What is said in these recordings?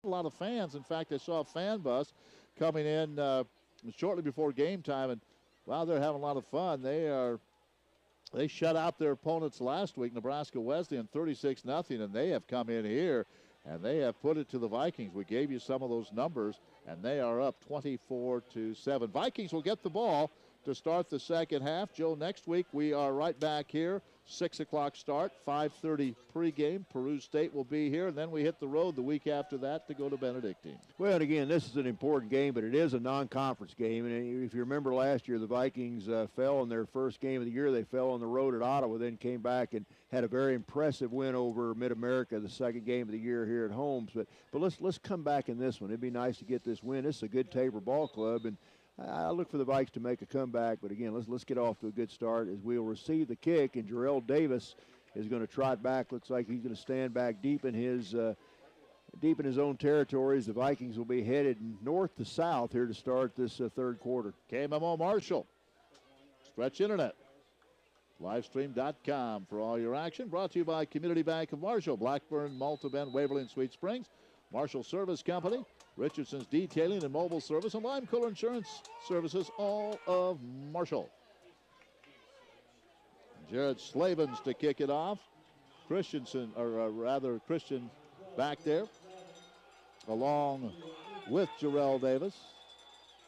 a lot of fans. In fact, I saw a fan bus coming in shortly before game time, and wow, they're having a lot of fun. They shut out their opponents last week, Nebraska Wesleyan, 36-0, and they have come in here and they have put it to the Vikings. We gave you some of those numbers, and they are up 24-7. Vikings will get the ball to start the second half. Joe, next week we are right back here. 6 o'clock start, 5:30 pregame. Peru State will be here, and then we hit the road the week after that to go to Benedictine. Well, and again, this is an important game, but it is a non-conference game. And if you remember last year, the Vikings fell in their first game of the year. They fell on the road at Ottawa, then came back and had a very impressive win over Mid-America, the second game of the year here at home. But let's come back in this one. It'd be nice to get this win. This is a good Tabor ball club, and I look for the Vikes to make a comeback, but again, let's get off to a good start as we'll receive the kick, and Jarrell Davis is going to trot back. Looks like he's going to stand back deep in his own territories. The Vikings will be headed north to south here to start this third quarter. KMMO Marshall, Stretch Internet, livestream.com for all your action. Brought to you by Community Bank of Marshall, Blackburn, Malta Bend, Waverly, and Sweet Springs, Marshall Service Company, Richardson's Detailing and Mobile Service, and Lime Cooler Insurance Services, all of Marshall. Jared Slavens to kick it off. Christian back there, along with Jarrell Davis.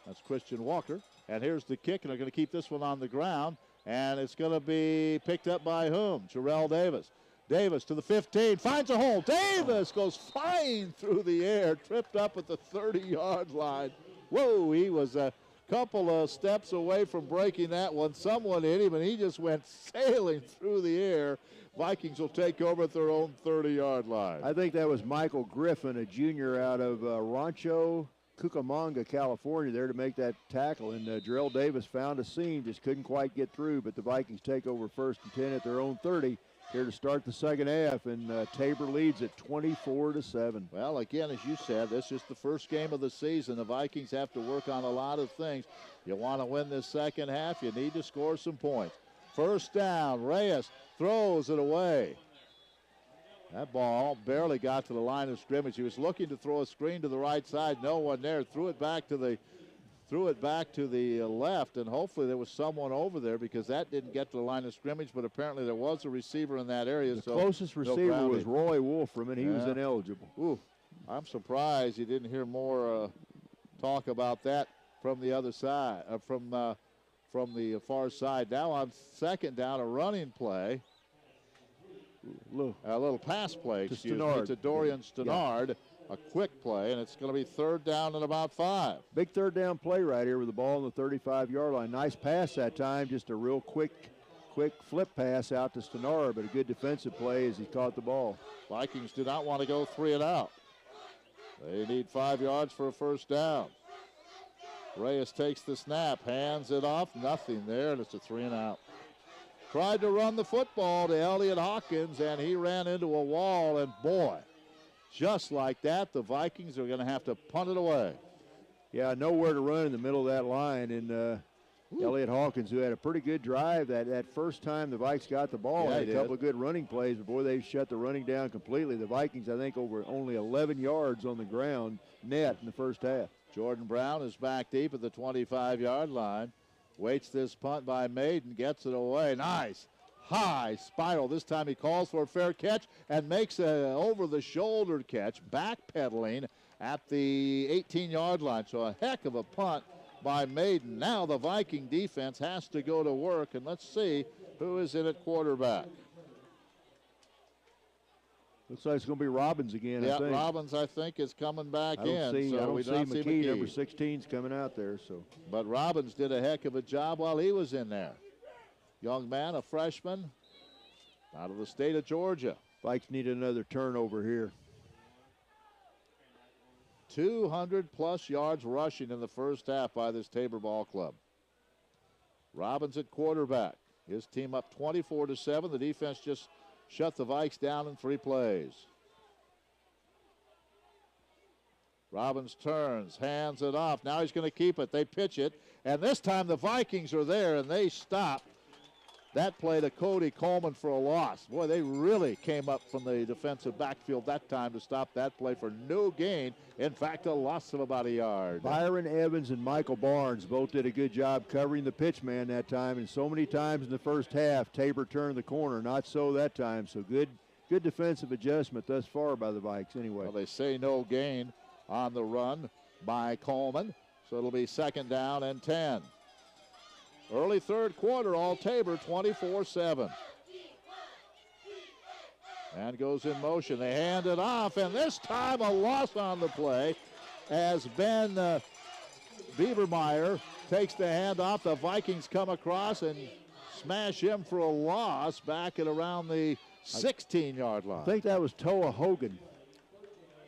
That's Christian Walker. And here's the kick, and they're going to keep this one on the ground, and it's going to be picked up by whom? Jarrell Davis. Davis to the 15, finds a hole. Davis goes flying through the air, tripped up at the 30-yard line. Whoa, he was a couple of steps away from breaking that one. Someone hit him, and he just went sailing through the air. Vikings will take over at their own 30-yard line. I think that was Michael Griffin, a junior out of Rancho Cucamonga, California, there to make that tackle. And Jarrell Davis found a seam, just couldn't quite get through, but the Vikings take over 1st and 10 at their own 30. Here to start the second half, and Tabor leads at 24-7. Well, again, as you said, this is the first game of the season. The Vikings have to work on a lot of things. You want to win this second half, you need to score some points. First down, Reyes throws it away. That ball barely got to the line of scrimmage. He was looking to throw a screen to the right side. No one there. Threw it back to the left, and hopefully there was someone over there because that didn't get to the line of scrimmage, but apparently there was a receiver in that area. The closest receiver was Roy Wolfram, and he was ineligible. Ooh, I'm surprised you didn't hear more talk about that from the other side, from the far side. Now on second down, a running play. A little pass play, to Dorian Stenard. Yeah. A quick play, and it's going to be third down and about 5. Big third down play right here with the ball on the 35-yard line. Nice pass that time, just a real quick flip pass out to Stenard, but a good defensive play as he caught the ball. Vikings do not want to go 3 and out. They need 5 yards for a first down. Reyes takes the snap, hands it off, nothing there, and it's a 3 and out. Tried to run the football to Elliott Hawkins, and he ran into a wall, and boy, just like that, the Vikings are going to have to punt it away. Yeah, nowhere to run in the middle of that line. And Elliott Hawkins, who had a pretty good drive that first time the Vikes got the ball, had a couple of good running plays. But, boy, they shut the running down completely. The Vikings, I think, over only 11 yards on the ground net in the first half. Jordan Brown is back deep at the 25-yard line. Waits this punt by Maiden, gets it away. Nice. High spiral. This time he calls for a fair catch and makes a over-the-shoulder catch, backpedaling at the 18-yard line. So a heck of a punt by Maiden. Now the Viking defense has to go to work, and let's see who is in at quarterback. Looks like it's going to be Robbins again, I think. Yeah, Robbins, I think, is coming back in. I don't see McKee. Number 16's coming out there. But Robbins did a heck of a job while he was in there. Young man, a freshman, out of the state of Georgia. Vikes need another turnover here. 200-plus yards rushing in the first half by this Tabor ball club. Robbins at quarterback. His team up 24-7. The defense just shut the Vikes down in 3 plays. Robbins turns, hands it off. Now he's going to keep it. They pitch it, and this time the Vikings are there, and they stop that play to Cody Coleman for a loss. Boy, they really came up from the defensive backfield that time to stop that play for no gain. In fact, a loss of about a yard. Byron Evans and Michael Barnes both did a good job covering the pitch man that time, and so many times in the first half, Tabor turned the corner. Not so that time, so good defensive adjustment thus far by the Vikes anyway. Well, they say no gain on the run by Coleman, so it'll be 2nd down and 10. Early third quarter, all Tabor, 24-7. And goes in motion. They hand it off, and this time a loss on the play as Ben Biebermeyer takes the hand off. The Vikings come across and smash him for a loss back at around the 16-yard line. I think that was Toa Hogan.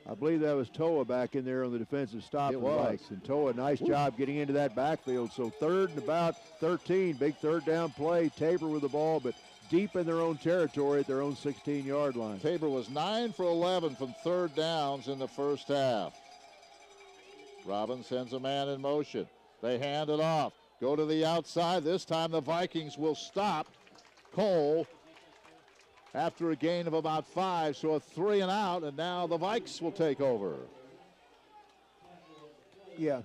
I believe that was Toa back in there on the defensive stop for the Vikes. And Toa, nice job getting into that backfield. So 3rd and about 13, big 3rd down play. Tabor with the ball, but deep in their own territory at their own 16-yard line. Tabor was 9 for 11 from 3rd downs in the first half. Robbins sends a man in motion. They hand it off. Go to the outside. This time the Vikings will stop Cole after a gain of about 5, so a 3 and out, and now the Vikes will take over. Yeah,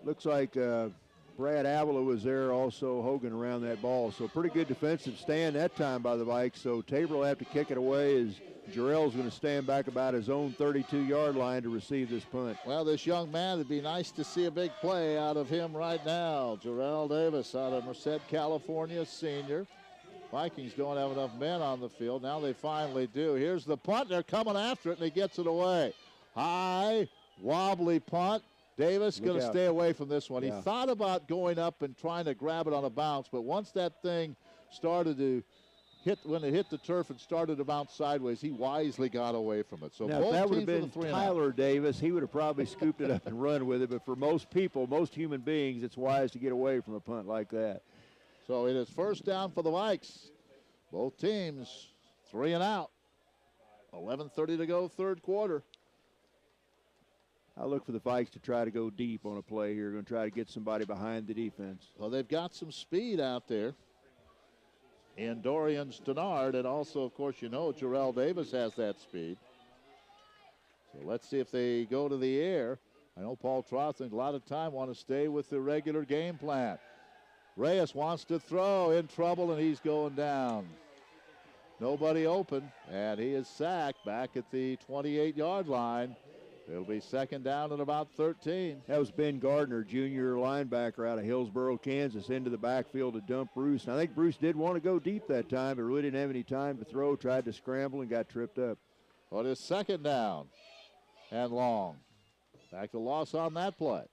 looks like Brad Avila was there, also Hogan around that ball, so pretty good defensive stand that time by the Vikes, so Tabor will have to kick it away as Jarrell's going to stand back about his own 32-yard line to receive this punt. Well, this young man, it'd be nice to see a big play out of him right now. Jarrell Davis out of Merced, California, senior. Vikings don't have enough men on the field. Now they finally do. Here's the punt. They're coming after it, and he gets it away. High, wobbly punt. Davis going to stay away from this one. Yeah. He thought about going up and trying to grab it on a bounce, but once that thing started to hit, when it hit the turf and started to bounce sideways, he wisely got away from it. So now, both if that would teams have been Tyler Davis, he would have probably scooped it up and run with it. But for most people, most human beings, it's wise to get away from a punt like that. So it is 1st down for the Vikes. Both teams 3 and out. 11:30 to go, 3rd quarter. I look for the Vikes to try to go deep on a play here. Going to try to get somebody behind the defense. Well, they've got some speed out there. And Dorian Stenard, and also, of course, you know, Jarrell Davis has that speed. So let's see if they go to the air. I know Paul Trothan a lot of time want to stay with the regular game plan. Reyes wants to throw, in trouble, and he's going down. Nobody open, and he is sacked back at the 28-yard line. It'll be 2nd down and about 13. That was Ben Gardner, junior linebacker out of Hillsboro, Kansas, into the backfield to dump Bruce. And I think Bruce did want to go deep that time, but really didn't have any time to throw, tried to scramble, and got tripped up. Well, it is 2nd down and long. Back to loss on that play.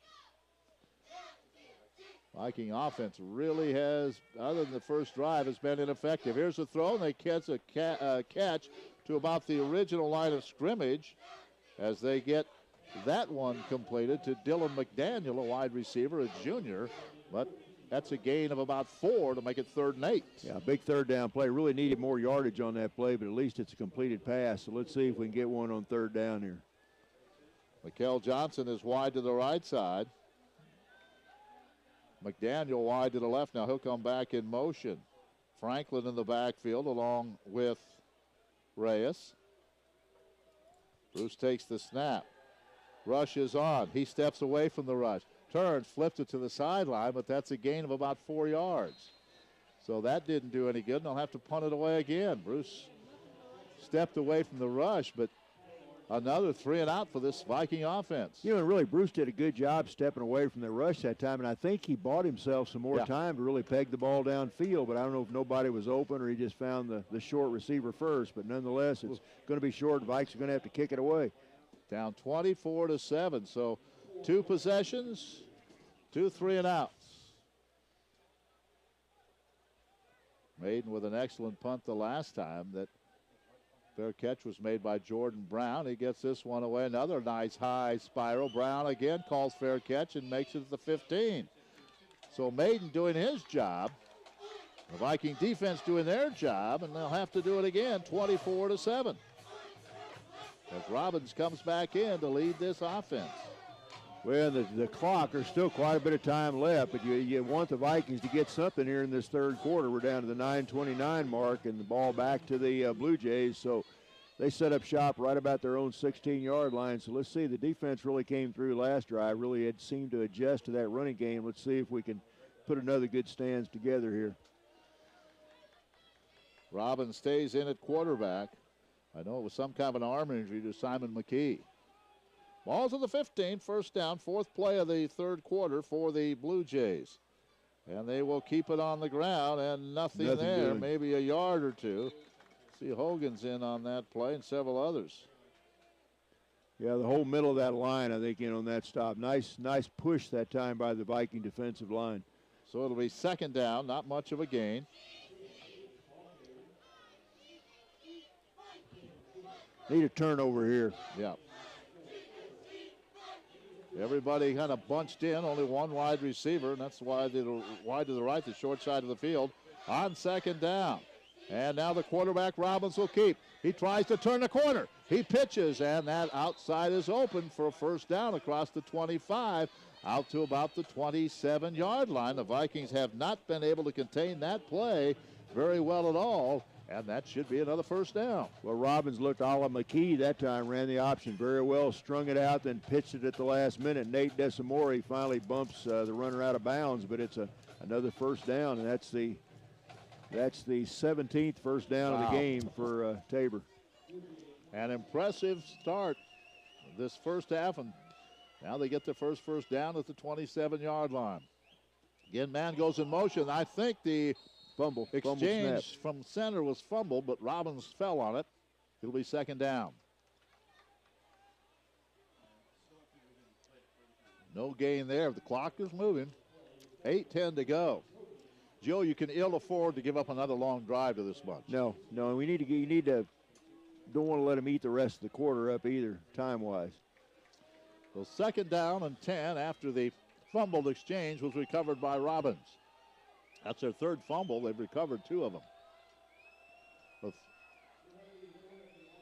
Viking offense really has, other than the first drive, has been ineffective. Here's a throw, and they catch a catch to about the original line of scrimmage as they get that one completed to Dylan McDaniel, a wide receiver, a junior. But that's a gain of about 4 to make it 3rd and 8. Yeah, big 3rd down play. Really needed more yardage on that play, but at least it's a completed pass. So let's see if we can get one on 3rd down here. Mikel Johnson is wide to the right side. McDaniel wide to the left. Now he'll come back in motion. Franklin in the backfield along with Reyes. Bruce takes the snap. Rush is on. He steps away from the rush. Turns, flips it to the sideline, but that's a gain of about 4 yards. So that didn't do any good, and they'll have to punt it away again. Bruce stepped away from the rush, but another 3 and out for this Viking offense. You know, and really, Bruce did a good job stepping away from the rush that time, and I think he bought himself some more time to really peg the ball downfield, but I don't know if nobody was open or he just found the short receiver first, but nonetheless, it's going to be short. The Vikes are going to have to kick it away. Down 24-7, so 2 possessions, 2 3 and outs. Maiden with an excellent punt the last time. That fair catch was made by Jordan Brown. He gets this one away. Another nice high spiral. Brown again calls fair catch and makes it to the 15. So Maiden doing his job. The Viking defense doing their job, and they'll have to do it again, 24-7. As Robbins comes back in to lead this offense. Well, the clock, there's still quite a bit of time left, but you want the Vikings to get something here in this third quarter. We're down to the 9:29 mark and the ball back to the Blue Jays. So they set up shop right about their own 16-yard line. So let's see. The defense really came through last drive, really had seemed to adjust to that running game. Let's see if we can put another good stands together here. Robbins stays in at quarterback. I know it was some kind of an arm injury to Simon McKee. Ball's at the 15, first down, fourth play of the third quarter for the Blue Jays. And they will keep it on the ground, and nothing there, doing. maybe a yard or two. See Hogan's in on that play and several others. Yeah, the whole middle of that line, I think, on that stop. Nice push that time by the Viking defensive line. So it'll be second down, not much of a gain. Need a turnover here. Yeah. Everybody kind of bunched in, only one wide receiver, and that's why they're wide to the right, the short side of the field, on second down. And now the quarterback, Robbins, will keep. He tries to turn the corner. He pitches, and that outside is open for a first down across the 25, out to about the 27-yard line. The Vikings have not been able to contain that play very well at all, and that should be another first down. Well, Robbins looked a la McKee that time, ran the option very well, strung it out, then pitched it at the last minute. Nate Desamore finally bumps the runner out of bounds, but it's another first down, and that's the 17th first down of the game for Tabor. An impressive start this first half, and now they get their first down at the 27-yard line. Again, man goes in motion. I think the Fumble exchange from center was fumbled, but Robbins fell on it. It'll be second down. No gain there. The clock is moving. 8:10 to go. Joe, you can ill afford to give up another long drive to this bunch. No, you need to don't want to let them eat the rest of the quarter up either, time-wise. So second down and 10 after the fumbled exchange was recovered by Robbins. That's their third fumble. They've recovered two of them.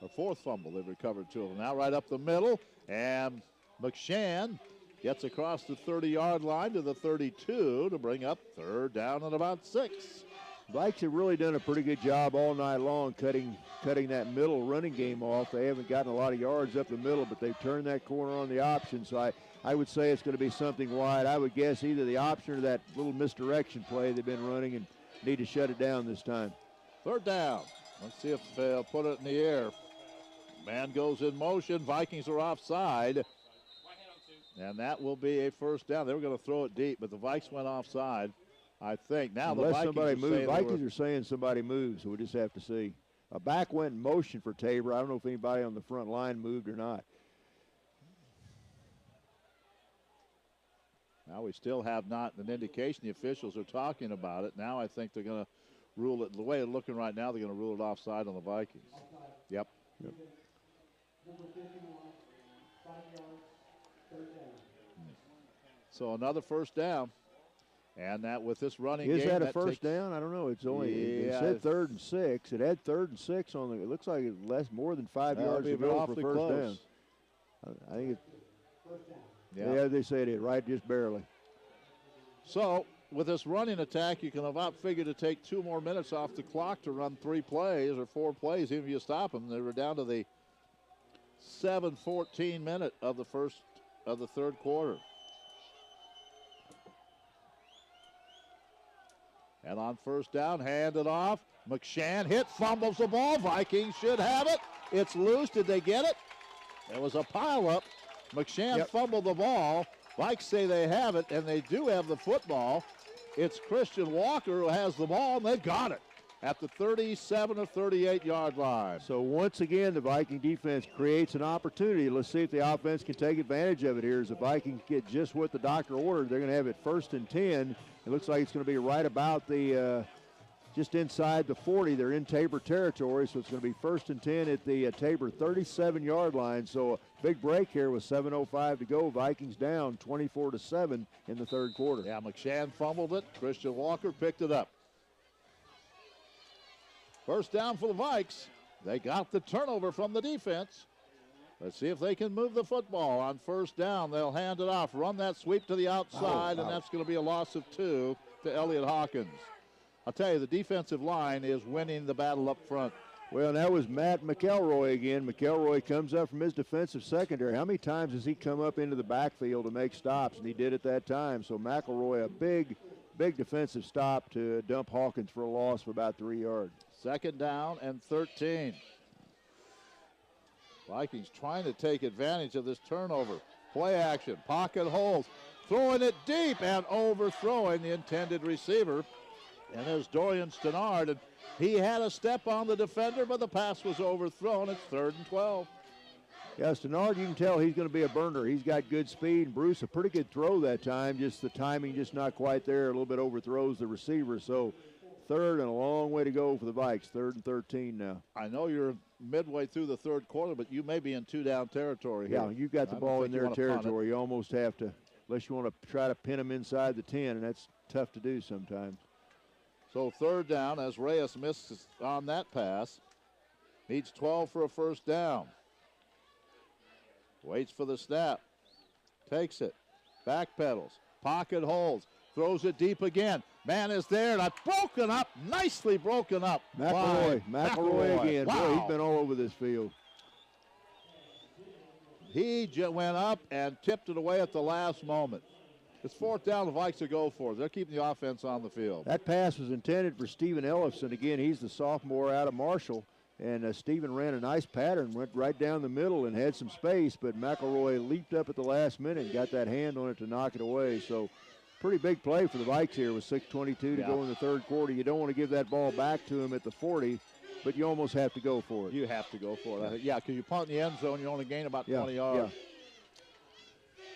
A fourth fumble, they've recovered two of them. Now right up the middle, and McShann gets across the 30-yard line to the 32 to bring up third down and about 6. Vikes have really done a pretty good job all night long cutting that middle running game off. They haven't gotten a lot of yards up the middle, but they've turned that corner on the option. So I would say it's going to be something wide. I would guess either the option or that little misdirection play they've been running and need to shut it down this time. Third down. Let's see if they'll put it in the air. Man goes in motion. Vikings are offside. And that will be a first down. They were going to throw it deep, but the Vikes went offside, I think. Now unless the Vikings somebody moves. Vikings are are saying somebody moves, so we just have to see. A back went in motion for Tabor. I don't know if anybody on the front line moved or not. Now we still have not an indication. The officials are talking about it. Now I think they're going to rule it. The way it's looking right now, they're going to rule it offside on the Vikings. Yep. So another first down. And that with this running game. Is that a first down? I don't know. It's only, it said 3rd and 6. It had 3rd and 6 on the, it looks like it's less, more than 5 yards to go for first down. I think it's, yeah, they say it is, right, just barely. So with this running attack, you can about figure to take 2 more minutes off the clock to run 3 plays or 4 plays, even if you stop them. They were down to the 7:14 minute of the third quarter. And on first down, handed off. McShann hit, fumbles the ball. Vikings should have it. It's loose. Did they get it? There was a pileup. McShann fumbled the ball. Vikes say they have it, and they do have the football. It's Christian Walker who has the ball, and they got it at the 37 or 38-yard line. So once again, the Viking defense creates an opportunity. Let's see if the offense can take advantage of it here. As the Vikings get just what the doctor ordered, they're going to have it 1st and 10. It looks like it's going to be right about the just inside the 40. They're in Tabor territory, so it's going to be 1st and 10 at the Tabor 37-yard line. So a big break here with 7:05 to go. Vikings down 24-7 in the third quarter. Yeah, McShann fumbled it. Christian Walker picked it up. First down for the Vikes. They got the turnover from the defense. Let's see if they can move the football on first down. They'll hand it off, run that sweep to the outside, and that's going to be a loss of 2 to Elliott Hawkins. I'll tell you, the defensive line is winning the battle up front. Well, that was Matt McElroy again. McElroy comes up from his defensive secondary. How many times has he come up into the backfield to make stops? And he did at that time. So McElroy, a big defensive stop to dump Hawkins for a loss of about 3 yards. 2nd down and 13. Vikings trying to take advantage of this turnover. Play action, pocket holds, throwing it deep and overthrowing the intended receiver. And there's Dorian Stannard. And he had a step on the defender, but the pass was overthrown. It's 3rd and 12. Yeah, Stannard, you can tell he's going to be a burner. He's got good speed. Bruce, a pretty good throw that time. Just the timing just not quite there. A little bit overthrows the receiver. So 3rd and a long way to go for the Vikes. 3rd and 13 now. I know you're midway through the 3rd quarter, but you may be in 2-down territory here. Yeah, you've got the ball in their territory. You almost have to, unless you want to try to pin them inside the 10, and that's tough to do sometimes. So 3rd down as Reyes misses on that pass. Needs 12 for a first down. Waits for the snap. Takes it. Backpedals. Pocket holds. Throws it deep again. Man is there. And broken up. Nicely broken up. McElroy again. Wow. Boy, he's been all over this field. He went up and tipped it away at the last moment. It's 4th down. The Vikes will go for it. They're keeping the offense on the field. That pass was intended for Stephen Ellison. Again, he's the sophomore out of Marshall. And Stephen ran a nice pattern, went right down the middle and had some space. But McElroy leaped up at the last minute and got that hand on it to knock it away. So pretty big play for the Vikes here with 6:22 to go in the 3rd quarter. You don't want to give that ball back to him at the 40, but you almost have to go for it. You have to go for it. Yeah, because you punt in the end zone, you only gain about 20 yards. Yeah.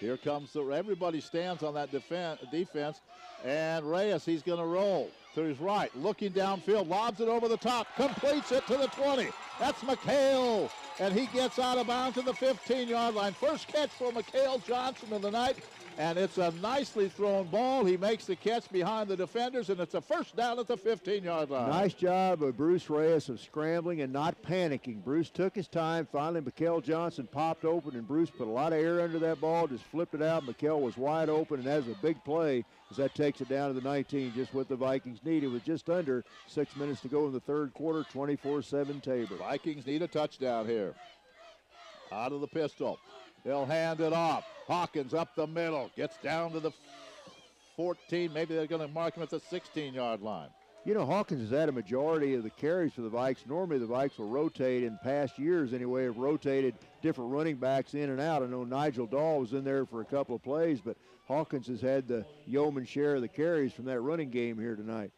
Here comes everybody stands on that defense, and Reyes, he's going to roll to his right, looking downfield, lobs it over the top, completes it to the 20. That's McHale, and he gets out of bounds to the 15-yard line. First catch for McHale Johnson of the night, and it's a nicely thrown ball. He makes the catch behind the defenders, and it's a first down at the 15-yard line. Nice job of Bruce Reyes of scrambling and not panicking. Bruce took his time. Finally, McHale Johnson popped open, and Bruce put a lot of air under that ball, just flipped it out. McHale was wide open, and that's a big play as that takes it down to the 19, just what the Vikings needed with just under 6 minutes to go in the 3rd quarter, 24-7 Tabor. Vikings need a touchdown here. Out of the pistol. They'll hand it off. Hawkins up the middle. Gets down to the 14. Maybe they're going to mark him at the 16-yard line. You know, Hawkins has had a majority of the carries for the Vikes. Normally the Vikes will rotate, in past years anyway, have rotated different running backs in and out. I know Nigel Dahl was in there for a couple of plays, but Hawkins has had the yeoman share of the carries from that running game here tonight.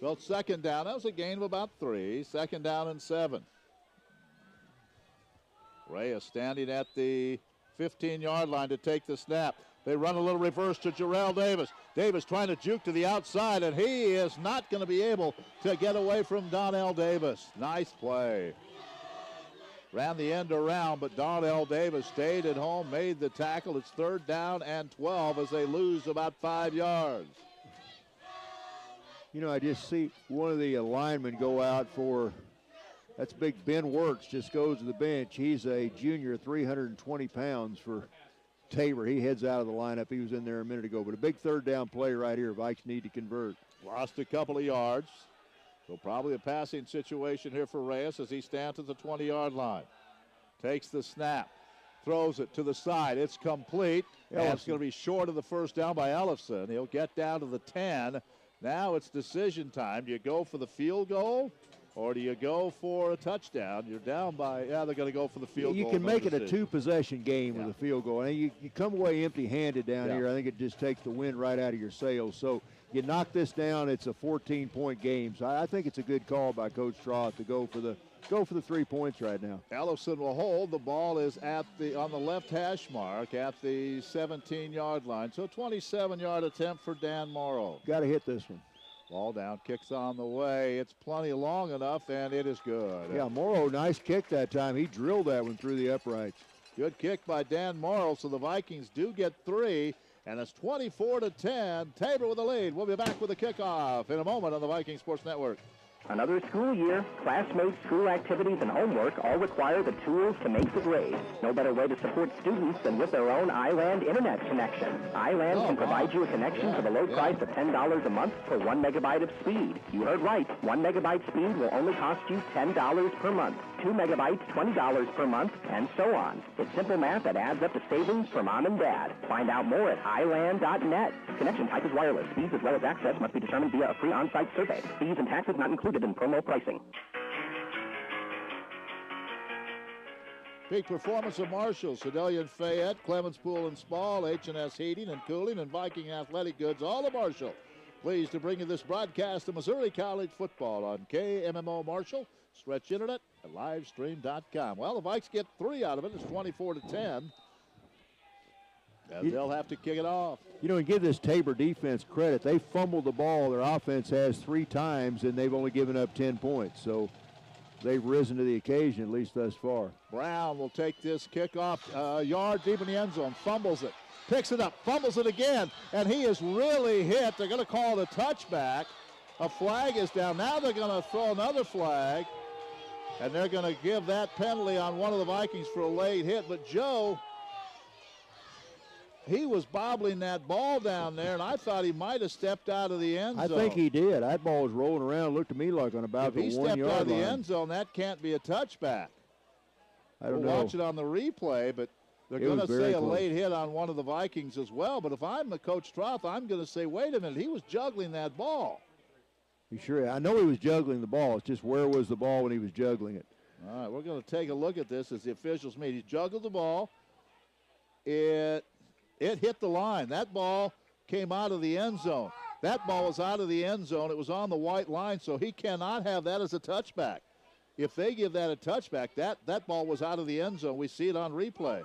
Well, 2nd down. That was a gain of about 3. 2nd down and 7. Reyes standing at the 15-yard line to take the snap. They run a little reverse to Jarrell Davis. Davis trying to juke to the outside, and he is not going to be able to get away from Donnell Davis. Nice play. Ran the end around, but Donnell Davis stayed at home, made the tackle. It's 3rd down and 12 as they lose about 5 yards. You know, I just see one of the linemen go out for, that's big Ben Works, just goes to the bench. He's a junior, 320 pounds for Tabor. He heads out of the lineup. He was in there a minute ago. But a big 3rd down play right here. Vikes need to convert. Lost a couple of yards. So probably a passing situation here for Reyes as he stands at the 20-yard line. Takes the snap. Throws it to the side. It's complete. And it's going to be short of the first down by Ellison. He'll get down to the 10. Now it's decision time. Do you go for the field goal? Or do you go for a touchdown? You're down by, they're going to go for the field goal. You can make it a 2-possession game with a field goal. And you come away empty-handed down here. I think it just takes the wind right out of your sails. So you knock this down, it's a 14-point game. So I think it's a good call by Coach Trott to go for the 3 points right now. Ellison will hold. The ball is on the left hash mark at the 17-yard line. So 27-yard attempt for Dan Morrow. Got to hit this one. Ball down, kicks on the way. It's plenty long enough, and it is good. Yeah, Morrow, nice kick that time. He drilled that one through the uprights. Good kick by Dan Morrow, so the Vikings do get 3, and it's 24-10. Tabor with the lead. We'll be back with the kickoff in a moment on the Viking Sports Network. Another school year, classmates, school activities, and homework all require the tools to make the grade. No better way to support students than with their own iLand internet connection. iLand can provide you a connection for the low price of $10 a month for 1 megabyte of speed. You heard right. 1 megabyte speed will only cost you $10 per month. 2 megabytes, $20 per month, and so on. It's simple math that adds up to savings for mom and dad. Find out more at iLand.net. Connection type is wireless. Speeds as well as access must be determined via a free on-site survey. Fees and taxes not included in promo pricing. Peak Performance of Marshall, Sedalia and Fayette, Clemens Pool and Small, H&S Heating and Cooling, and Viking Athletic Goods, all of Marshall. Pleased to bring you this broadcast of Missouri College football on KMMO Marshall, Stretch Internet, and Livestream.com. Well, the Vikes get 3 out of it. It's 24-10. And they'll have to kick it off. You know, and give this Tabor defense credit. They fumbled the ball. Their offense has 3 times, and they've only given up 10 points. So they've risen to the occasion, at least thus far. Brown will take this kickoff yard deep in the end zone, fumbles it, picks it up, fumbles it again, and he is really hit. They're going to call it a touchback. A flag is down. Now they're going to throw another flag, and they're going to give that penalty on one of the Vikings for a late hit. But Joe, he was bobbling that ball down there, and I thought he might have stepped out of the end zone. I think he did. That ball was rolling around. Looked to me like on about the 1 yard line. If he stepped out of the end zone, that can't be a touchback. I don't know. We'll watch it on the replay, but they're going to say a late hit on one of the Vikings as well. But if I'm the Coach Troth, I'm going to say, wait a minute, he was juggling that ball. You sure? I know he was juggling the ball. It's just where was the ball when he was juggling it? All right, we're going to take a look at this as the officials meet. He juggled the ball. It hit the line. That ball came out of the end zone. That ball was out of the end zone. It was on the white line, so he cannot have that as a touchback. If they give that a touchback, that ball was out of the end zone. We see it on replay.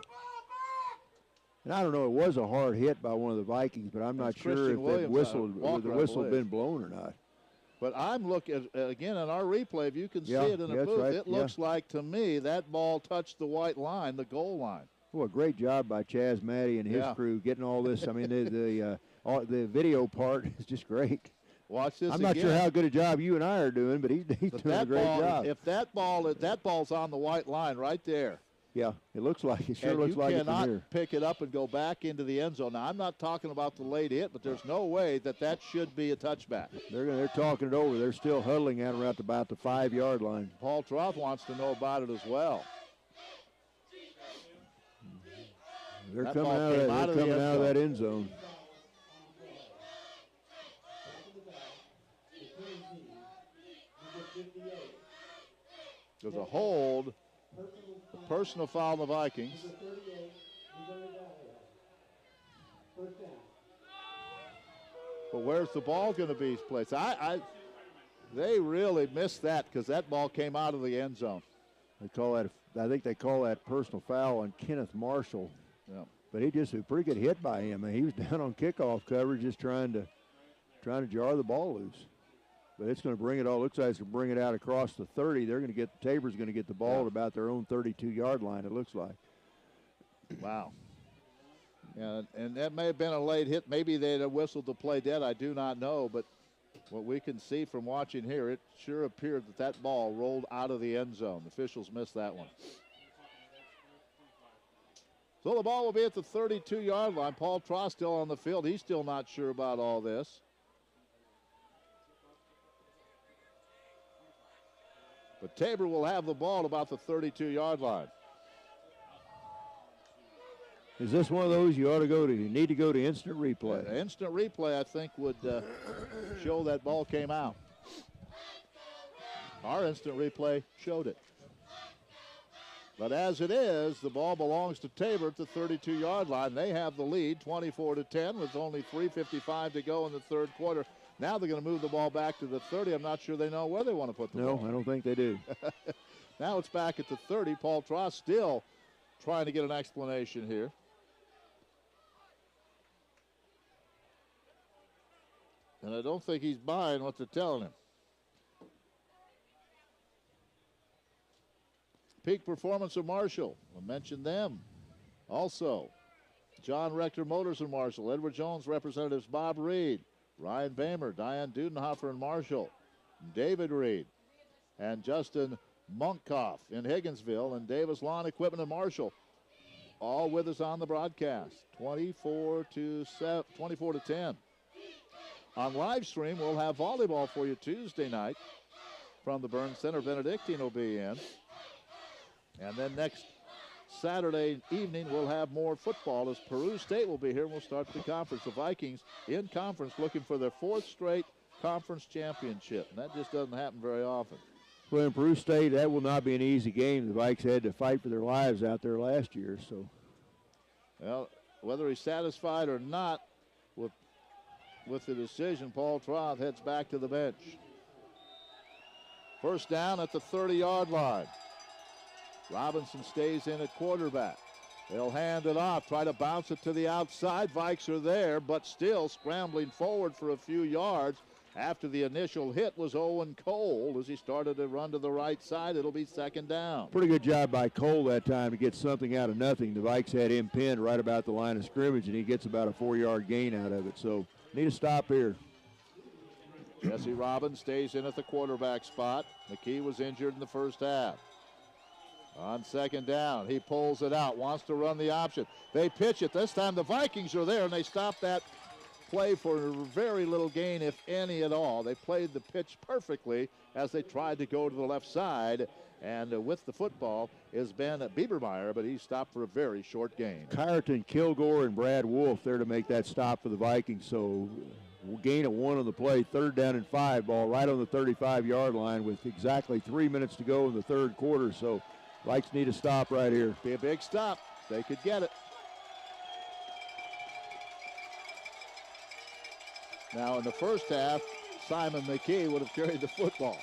And I don't know, it was a hard hit by one of the Vikings, but I'm not sure if the whistle had been blown or not. But I'm looking, again, on our replay, if you can see it in the booth, right. it looks like to me that ball touched the white line, the goal line. Well, a great job by Chaz Matty and his crew getting all this. I mean, the video part is just great. Watch this. I'm not sure how good a job you and I are doing, but he's doing a great job. If that ball's on the white line right there. Yeah, it looks like it. Sure looks like it from here. You cannot pick it up and go back into the end zone. Now, I'm not talking about the late hit, but there's no way that should be a touchback. They're talking it over. They're still huddling at around about the 5 yard line. Paul Troth wants to know about it as well. They're coming out of that end zone. There's a hold, a personal foul on the Vikings. But where's the ball going to be placed? They really missed that because that ball came out of the end zone. I think they call that personal foul on Kenneth Marshall. Yeah. But he just a pretty good hit by him. I mean, he was down on kickoff coverage just trying to jar the ball loose. But it's going to bring it all. Looks like it's going to bring it out across the 30. Tabor's going to get the ball at about their own 32-yard line, it looks like. Wow. Yeah, and that may have been a late hit. Maybe they'd have whistled the play dead. I do not know. But what we can see from watching here, it sure appeared that ball rolled out of the end zone. The officials missed that one. So the ball will be at the 32-yard line. Paul Troth still on the field. He's still not sure about all this. But Tabor will have the ball at about the 32-yard line. Is this one of those you ought to go to? You need to go to instant replay. Instant replay, I think, would show that ball came out. Our instant replay showed it. But as it is, the ball belongs to Tabor at the 32-yard line. They have the lead, 24-10, with only 3:55 to go in the third quarter. Now they're going to move the ball back to the 30. I'm not sure they know where they want to put the ball. No, I don't think they do. Now it's back at the 30. Paul Troth still trying to get an explanation here. And I don't think he's buying what they're telling him. Peak Performance of Marshall. We'll mention them. Also, John Rector Motors in Marshall. Edward Jones representatives Bob Reed, Ryan Bamer, Diane Dudenhofer in Marshall. David Reed, and Justin Monkoff in Higginsville, and Davis Lawn Equipment and Marshall, all with us on the broadcast. 24 to 10. On live stream, we'll have volleyball for you Tuesday night from the Burns Center. Benedictine will be in. And then next Saturday evening, we'll have more football as Peru State will be here, and we'll start the conference. The Vikings in conference looking for their 4th straight conference championship, and that just doesn't happen very often. Well, in Peru State, that will not be an easy game. The Vikes had to fight for their lives out there last year. So, well, whether he's satisfied or not with the decision, Paul Troth heads back to the bench. First down at the 30-yard line. Robinson stays in at quarterback. They'll hand it off, try to bounce it to the outside. Vikes are there, but still scrambling forward for a few yards. After the initial hit was Owen Cole. As he started to run to the right side, it'll be second down. Pretty good job by Cole that time to get something out of nothing. The Vikes had him pinned right about the line of scrimmage, and he gets about a 4-yard gain out of it. So, need a stop here. Jesse Robbins stays in at the quarterback spot. McKee was injured in the first half. On second down, he pulls it out, wants to run the option. They pitch it. This time the Vikings are there, and they stop that play for very little gain, if any at all. They played the pitch perfectly as they tried to go to the left side. And with the football is Ben Biebermeyer, but he stopped for a very short gain. Kyerton, Kilgore, and Brad Wolf there to make that stop for the Vikings. So gain of 1 on the play, 3rd down and 5, ball right on the 35-yard line with exactly 3 minutes to go in the 3rd quarter. So Vikes need a stop right here. Be a big stop. They could get it. Now in the first half, Simon McKee would have carried the football.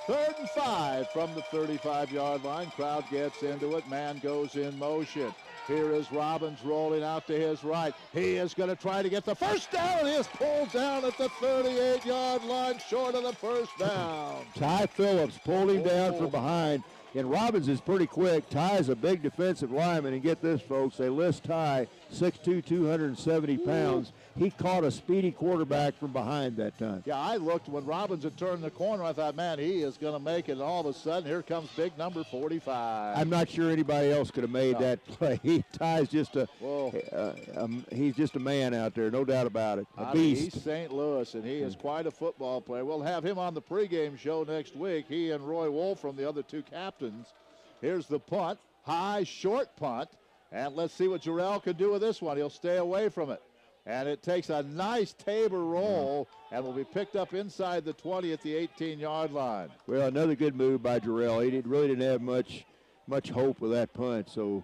3rd and 5 from the 35-yard line. Crowd gets into it. Man goes in motion. Here is Robbins rolling out to his right. He is going to try to get the first down. He is pulled down at the 38-yard line, short of the first down. Ty Phillips pulled him down from behind. And Robbins is pretty quick. Ty is a big defensive lineman. And get this, folks, they list Ty, 6'2", 270 pounds. He caught a speedy quarterback from behind that time. Yeah, I looked when Robbins had turned the corner. I thought, man, he is going to make it. And all of a sudden, here comes big number 45. I'm not sure anybody else could have made that play. Ty's just he's just a man out there, no doubt about it. A beast. East St. Louis, and he is quite a football player. We'll have him on the pregame show next week. He and Roy Wolfram, the other two captains. Here's the punt, high, short punt. And let's see what Jarrell can do with this one. He'll stay away from it. And it takes a nice Tabor roll and will be picked up inside the 20 at the 18-yard line. Well, another good move by Jarrell. He really didn't have much hope with that punt. So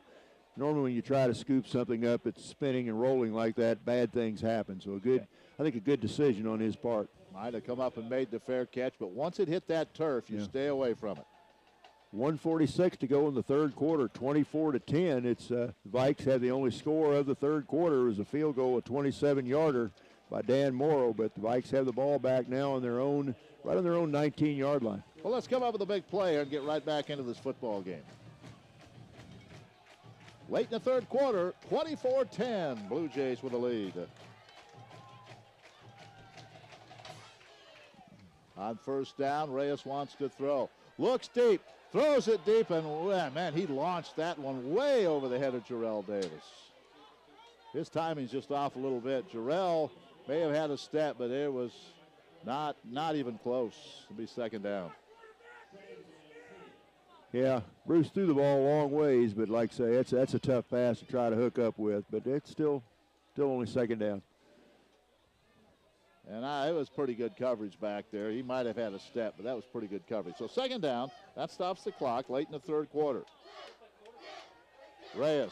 normally when you try to scoop something up, it's spinning and rolling like that, bad things happen. So I think a good decision on his part. Might have come up and made the fair catch, but once it hit that turf, you stay away from it. 1:46 to go in the 3rd quarter, 24-10. It's Vikes had the only score of the 3rd quarter. It was a field goal, a 27-yarder by Dan Morrow, but the Vikes have the ball back now on their own, right on their own 19-yard line. Well, let's come up with a big play and get right back into this football game. Late in the 3rd quarter, 24-10, Blue Jays with a lead. On first down, Reyes wants to throw. Looks deep. Throws it deep, and man, he launched that one way over the head of Jarrell Davis. His timing's just off a little bit. Jarrell may have had a step, but it was not even close. It'll be second down. Yeah, Bruce threw the ball a long ways, but like I say, that's a tough pass to try to hook up with, but it's still only second down. And it was pretty good coverage back there. He might have had a step, but that was pretty good coverage. So second down, that stops the clock late in the 3rd quarter. Reyes.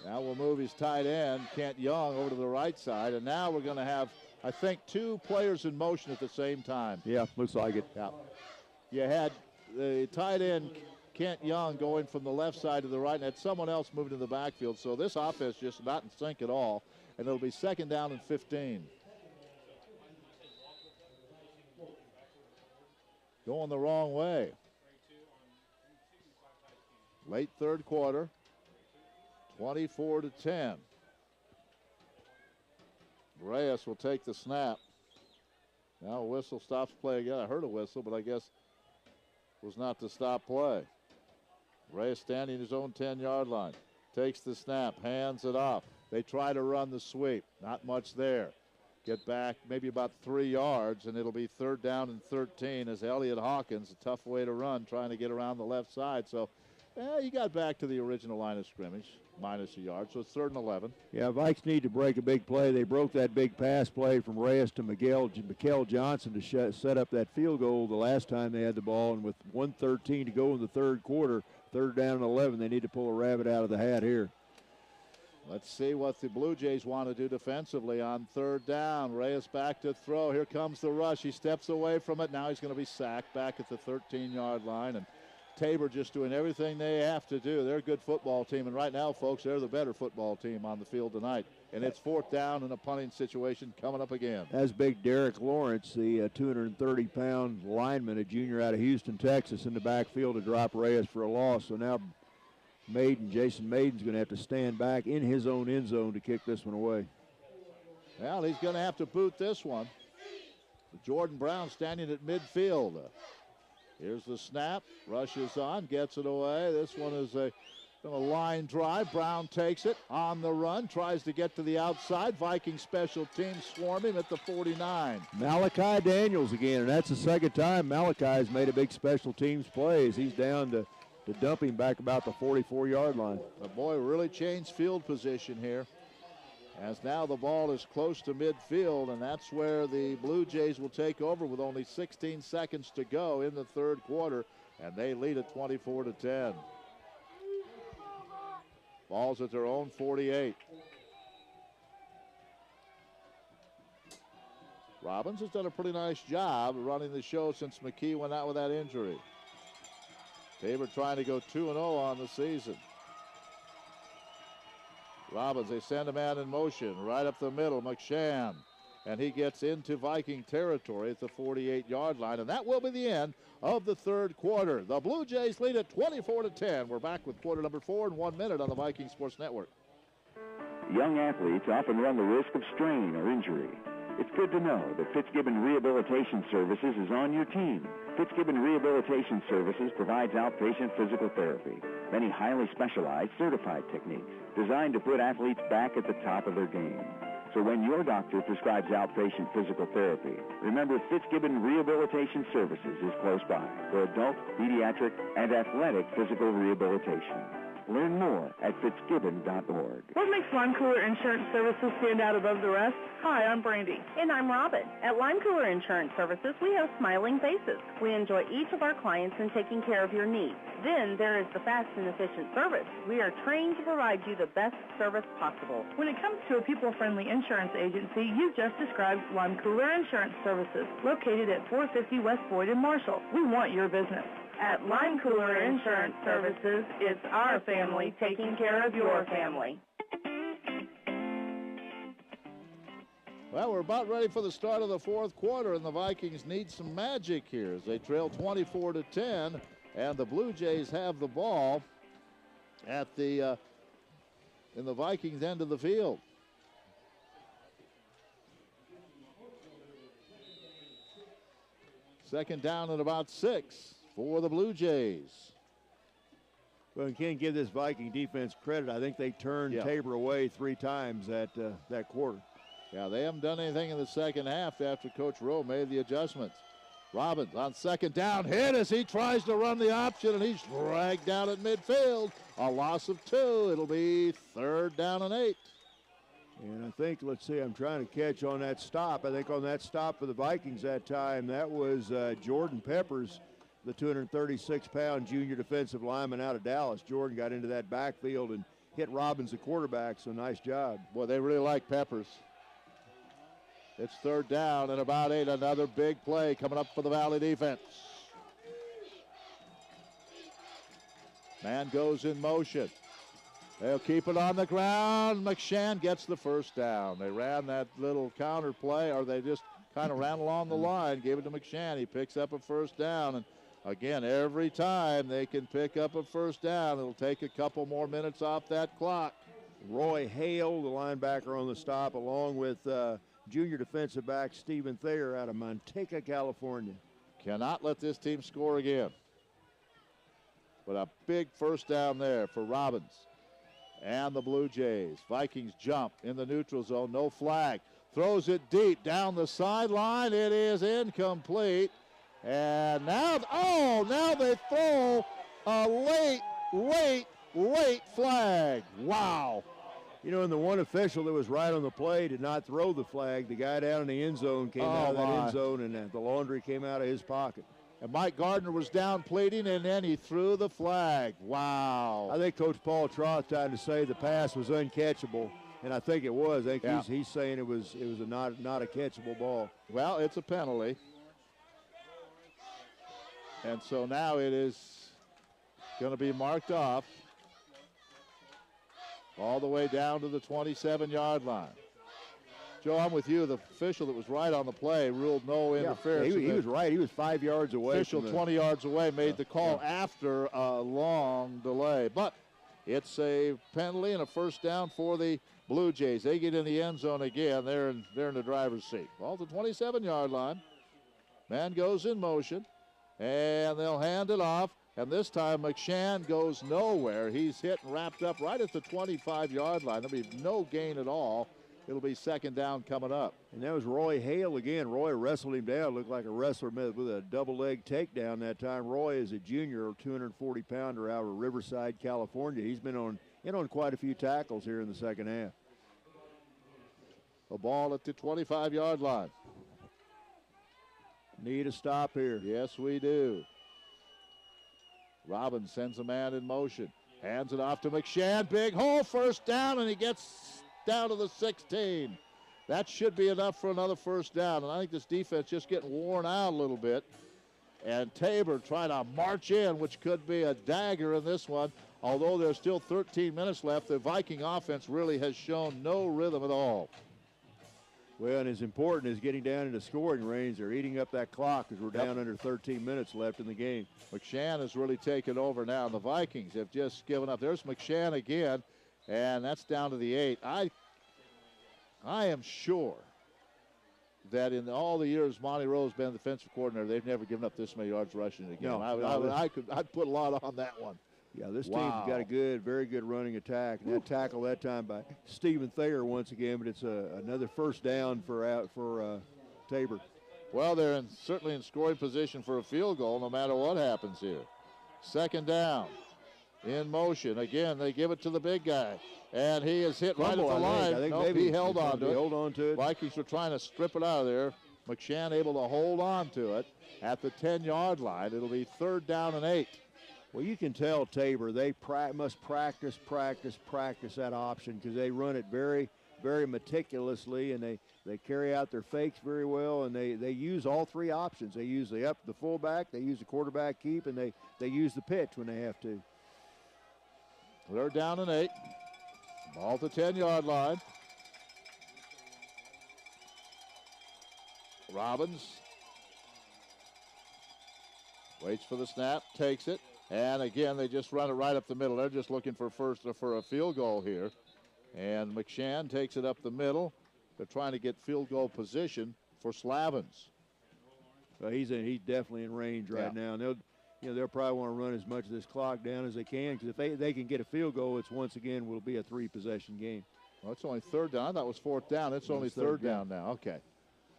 Now we'll move his tight end, Kent Young, over to the right side. And now we're going to have, I think, 2 players in motion at the same time. Yeah, looks like it. Yeah. You had the tight end, Kent Young, going from the left side to the right, and had someone else moving to the backfield. So this offense just not in sync at all. And it'll be second down and 15. Going the wrong way. Late 3rd quarter, 24-10. Reyes will take the snap. Now a whistle stops play again. I heard a whistle, but I guess it was not to stop play. Reyes standing his own 10-yard line. Takes the snap, hands it off. They try to run the sweep. Not much there. Get back maybe about 3 yards, and it'll be 3rd down and 13 as Elliott Hawkins, a tough way to run, trying to get around the left side. So, he got back to the original line of scrimmage, minus a yard. So it's 3rd and 11. Yeah, Vikes need to break a big play. They broke that big pass play from Reyes to Miguel Johnson to set up that field goal the last time they had the ball. And with 1:13 to go in the third quarter, 3rd down and 11, they need to pull a rabbit out of the hat here. Let's see what the Blue Jays want to do defensively on 3rd down. Reyes back to throw. Here comes the rush. He steps away from it. Now he's going to be sacked back at the 13-yard line. And Tabor just doing everything they have to do. They're a good football team. And right now, folks, they're the better football team on the field tonight. And it's 4th down in a punting situation coming up again. That's big Derek Lawrence, the 230-pound lineman, a junior out of Houston, Texas, in the backfield to drop Reyes for a loss. So now Jason Maiden's going to have to stand back in his own end zone to kick this one away. Well, he's going to have to boot this one. Jordan Brown standing at midfield. Here's the snap, rushes on, gets it away. This one is a line drive. Brown takes it on the run, tries to get to the outside. Viking special teams swarm him at the 49. Malachi Daniels again, and that's the second time Malachi's made a big special teams play as he's down to dump him back about the 44-yard line. The boy really changed field position here, as now the ball is close to midfield, and that's where the Blue Jays will take over with only 16 seconds to go in the third quarter, and they lead at 24-10. Ball's at their own 48. Robbins has done a pretty nice job running the show since McKee went out with that injury. Tabor trying to go 2-0 on the season. Robbins, they send a man in motion right up the middle, McShann. And he gets into Viking territory at the 48-yard line. And that will be the end of the third quarter. The Blue Jays lead at 24-10. We're back with quarter number 4 in 1 minute on the Viking Sports Network. Young athletes often run the risk of strain or injury. It's good to know that Fitzgibbon Rehabilitation Services is on your team. Fitzgibbon Rehabilitation Services provides outpatient physical therapy, many highly specialized certified techniques designed to put athletes back at the top of their game. So when your doctor prescribes outpatient physical therapy, remember Fitzgibbon Rehabilitation Services is close by for adult, pediatric, and athletic physical rehabilitation. Learn more at fitzgibbon.org. What makes Lime Cooler Insurance Services stand out above the rest? Hi, I'm Brandy. And I'm Robin. At Lime Cooler Insurance Services, we have smiling faces. We enjoy each of our clients in taking care of your needs. Then there is the fast and efficient service. We are trained to provide you the best service possible. When it comes to a people-friendly insurance agency, you just described Lime Cooler Insurance Services, located at 450 West Boyd in Marshall. We want your business. At Lime Cooler Insurance Services, it's our family taking care of your family. Well, we're about ready for the start of the fourth quarter, and the Vikings need some magic here as they trail 24-10, and the Blue Jays have the ball at the in the Vikings' end of the field. Second down and about 6 for the Blue Jays. Well, you can't give this Viking defense credit. I think they turned Tabor away 3 times that quarter. Yeah, they haven't done anything in the second half after Coach Rowe made the adjustments. Robbins on second down, hit as he tries to run the option, and he's dragged down at midfield. A loss of 2. It'll be 3rd down and 8. And I think, let's see, I'm trying to catch on that stop. I think on that stop for the Vikings that time, that was Jordan Peppers, the 236-pound junior defensive lineman out of Dallas. Jordan got into that backfield and hit Robbins, the quarterback, so nice job. Boy, they really like Peppers. It's 3rd down and about 8. Another big play coming up for the Valley defense. Man goes in motion. They'll keep it on the ground. McShann gets the first down. They ran that little counter play, or they just kind of ran along the line, gave it to McShann. He picks up a first down. And again, every time they can pick up a first down, it'll take a couple more minutes off that clock. Roy Hale, the linebacker on the stop, along with junior defensive back Stephen Thayer out of Manteca, California. Cannot let this team score again. But a big first down there for Robbins and the Blue Jays. Vikings jump in the neutral zone, no flag. Throws it deep down the sideline. It is incomplete. And now they throw a late flag. Wow. You know, and the one official that was right on the play did not throw the flag. The guy down in the end zone came out of that end zone, and the laundry came out of his pocket. And Mike Gardner was down pleading, and then he threw the flag. Wow. I think Coach Paul Troth tried to say the pass was uncatchable, and I think it was. I think he's saying it was not a catchable ball. Well, it's a penalty. And so now it is going to be marked off all the way down to the 27-yard line. Joe, I'm with you. The official that was right on the play ruled no interference. He was right. He was 5 yards away. Official 20 yards away made the call after a long delay. But it's a penalty and a first down for the Blue Jays. They get in the end zone again. They're in the driver's seat. Ball to the 27-yard line. Man goes in motion, and they'll hand it off. And this time McShann goes nowhere. He's hit and wrapped up right at the 25-yard line. There'll be no gain at all. It'll be second down coming up. And that was Roy Hale again. Roy wrestled him down. Looked like a wrestler with a double-leg takedown that time. Roy is a junior, 240-pounder out of Riverside, California. He's been in on quite a few tackles here in the second half. A ball at the 25-yard line. Need a stop here. Yes, we do. Robbins sends a man in motion. Hands it off to McShann. Big hole, first down, and he gets down to the 16. That should be enough for another first down. And I think this defense just getting worn out a little bit. And Tabor trying to march in, which could be a dagger in this one. Although there's still 13 minutes left, the Viking offense really has shown no rhythm at all. Well, and as important as getting down into scoring range, they're eating up that clock because we're down under 13 minutes left in the game. McShann has really taken over now. The Vikings have just given up. There's McShann again, and that's down to the 8. I am sure that in all the years Monty Rowe's been the defensive coordinator, they've never given up this many yards rushing in a game. I'd put a lot on that one. Yeah, this team's got a very good running attack. And that tackle that time by Stephen Thayer once again, but it's another first down for Tabor. Well, they're certainly in scoring position for a field goal no matter what happens here. Second down, in motion. Again, they give it to the big guy, and he is hit right at the line. I think maybe he held on to it. it. Vikings were trying to strip it out of there. McShann able to hold on to it at the 10-yard line. It'll be third down and 8. Well, you can tell Tabor, they must practice that option because they run it very, very meticulously, and they carry out their fakes very well, and they use all three options. They use the fullback, they use the quarterback keep, and they use the pitch when they have to. They're down and 8. Ball to 10-yard line. Robbins waits for the snap, takes it. And again, they just run it right up the middle. They're just looking for a field goal here. And McShann takes it up the middle. They're trying to get field goal position for Slavins. Well, he's definitely in range right now. And they'll probably want to run as much of this clock down as they can because if they can get a field goal, it's once again will be a 3-possession game. Well, it's only third down. I thought it was fourth down. It's only third down now. Okay.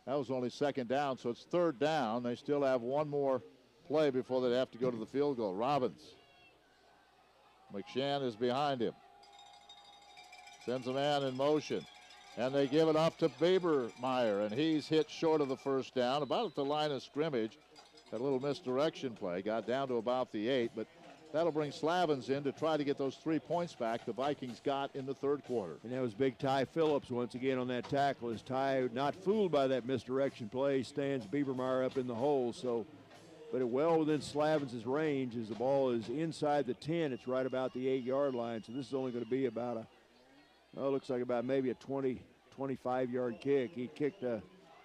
That was only second down, so it's third down. They still have one more play before they have to go to the field goal. Robbins. McShann is behind him. Sends a man in motion. And they give it off to Babermeyer, and he's hit short of the first down, about at the line of scrimmage. That little misdirection play got down to about the 8, but that'll bring Slavins in to try to get those 3 points back the Vikings got in the third quarter. And that was big Ty Phillips once again on that tackle. As Ty, not fooled by that misdirection play, stands Babermeyer up in the hole. But well within Slavins' range as the ball is inside the 10. It's right about the 8-yard line. So this is only going to be about looks like about maybe a 20, 25-yard kick. He kicked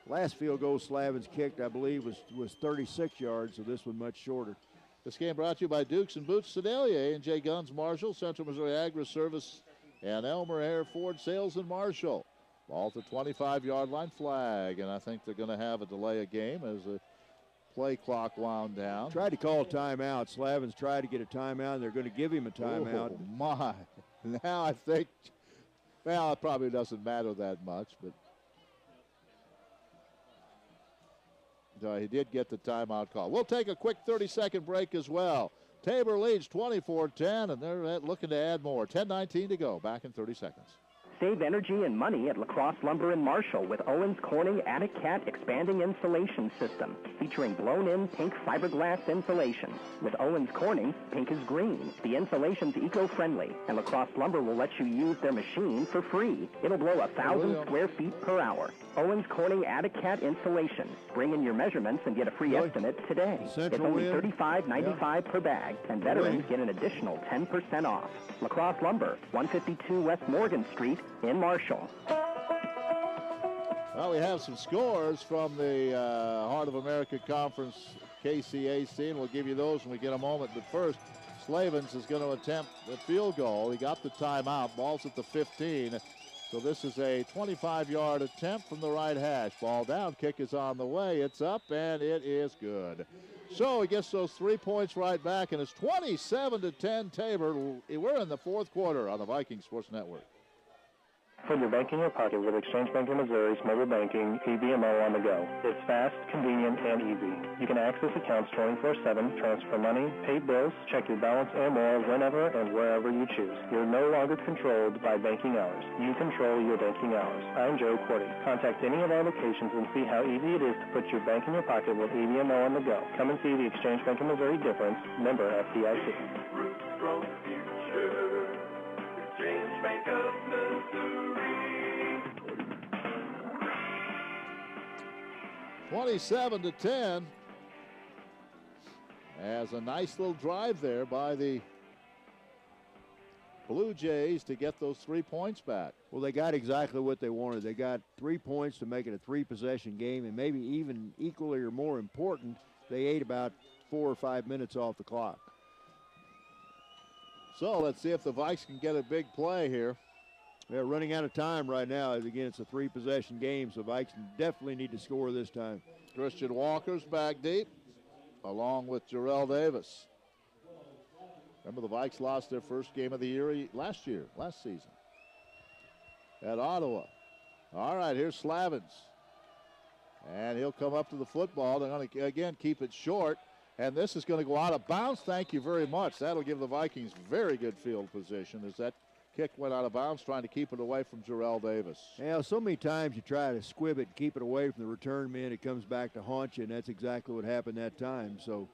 last field goal Slavins kicked, I believe, was 36 yards. So this one much shorter. This game brought to you by Dukes and Boots, Sedalia, A&J Guns, Marshall, Central Missouri Agri-Service, and Elmer Air Ford Sales in Marshall. Ball at the 25-yard line, flag, and I think they're going to have a delay of game as the play clock wound down. Tried to call a timeout. Slavin's tried to get a timeout, and they're going to give him a timeout. Oh, my. Now I think, well, it probably doesn't matter that much, but he did get the timeout call. We'll take a quick 30-second break as well. Tabor leads 24-10, and they're looking to add more. 10:19 to go. Back in 30 seconds. Save energy and money at La Crosse Lumber in Marshall with Owens Corning Attic Cat Expanding Insulation System, featuring blown-in pink fiberglass insulation. With Owens Corning, pink is green. The insulation's eco-friendly, and La Crosse Lumber will let you use their machine for free. It'll blow 1,000 square feet per hour. Owens Corning Attic Cat Insulation. Bring in your measurements and get a free estimate today. It's only $35.95 per bag, and veterans get an additional 10% off. La Crosse Lumber, 152 West Morgan Street in Marshall. Well, we have some scores from the Heart of America Conference KCAC, and we'll give you those when we get a moment. But first, Slavens is going to attempt a field goal. He got the timeout. Ball's at the 15. So this is a 25-yard attempt from the right hash. Ball down, kick is on the way. It's up, and it is good. So he gets those 3 points right back, and it's 27-10 Tabor. We're in the fourth quarter on the Viking Sports Network. Put your bank in your pocket with Exchange Bank of Missouri's mobile banking, EBMO on the go. It's fast, convenient, and easy. You can access accounts 24/7, transfer money, pay bills, check your balance, and more whenever and wherever you choose. You're no longer controlled by banking hours. You control your banking hours. I'm Joe Cordy. Contact any of our locations and see how easy it is to put your bank in your pocket with EBMO on the go. Come and see the Exchange Bank of Missouri difference. Member FDIC. Exchange Bank of Missouri. 27-10. As a nice little drive there by the Blue Jays to get those 3 points back. Well, they got exactly what they wanted. They got 3 points to make it a 3-possession game, and maybe even equally or more important, they ate about 4 or 5 minutes off the clock. So let's see if the Vikes can get a big play here. They're running out of time right now. Again, it's a 3-possession game, so Vikes definitely need to score this time. Christian Walker's back deep, along with Jarrell Davis. Remember, the Vikes lost their first game of the year last season at Ottawa. All right, here's Slavens. And he'll come up to the football. They're going to, again, keep it short. And this is going to go out of bounds. Thank you very much. That'll give the Vikings very good field position as that kick went out of bounds, trying to keep it away from Jarrell Davis. Yeah, so many times you try to squib it and keep it away from the return man. It comes back to haunt you, and that's exactly what happened that time. So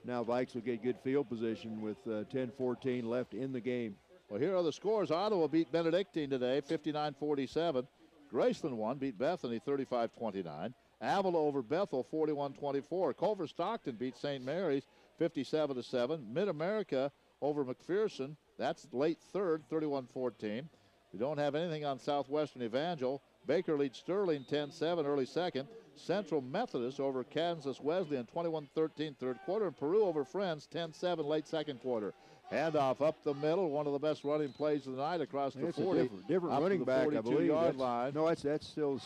now Vikes will get good field position with 10-14 left in the game. Well, here are the scores. Ottawa beat Benedictine today, 59-47. Graceland won, beat Bethany 35-29. Avila over Bethel, 41-24. Culver Stockton beat St. Mary's, 57-7. Mid-America over McPherson. That's late third, 31-14. We don't have anything on Southwestern Evangel. Baker leads Sterling 10-7, early second. Central Methodist over Kansas Wesleyan, 21-13, third quarter. And Peru over Friends, 10-7, late second quarter. Handoff up the middle, one of the best running plays of the night across the 40. Different running back, I believe. 42-yard line. No, that's still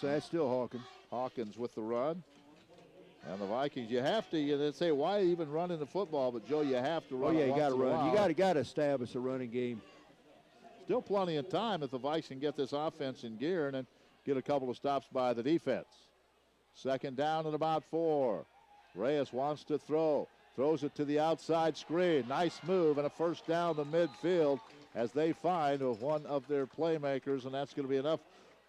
Hawkins. Hawkins with the run. And the Vikings, you have to, they say, why even run in the football? But, Joe, you have to run. Oh, yeah, you got to run. You got to establish a running game. Still plenty of time if the Vikes can get this offense in gear and then get a couple of stops by the defense. Second down and about 4. Reyes wants to throw. Throws it to the outside screen. Nice move and a first down to midfield as they find one of their playmakers, and that's going to be enough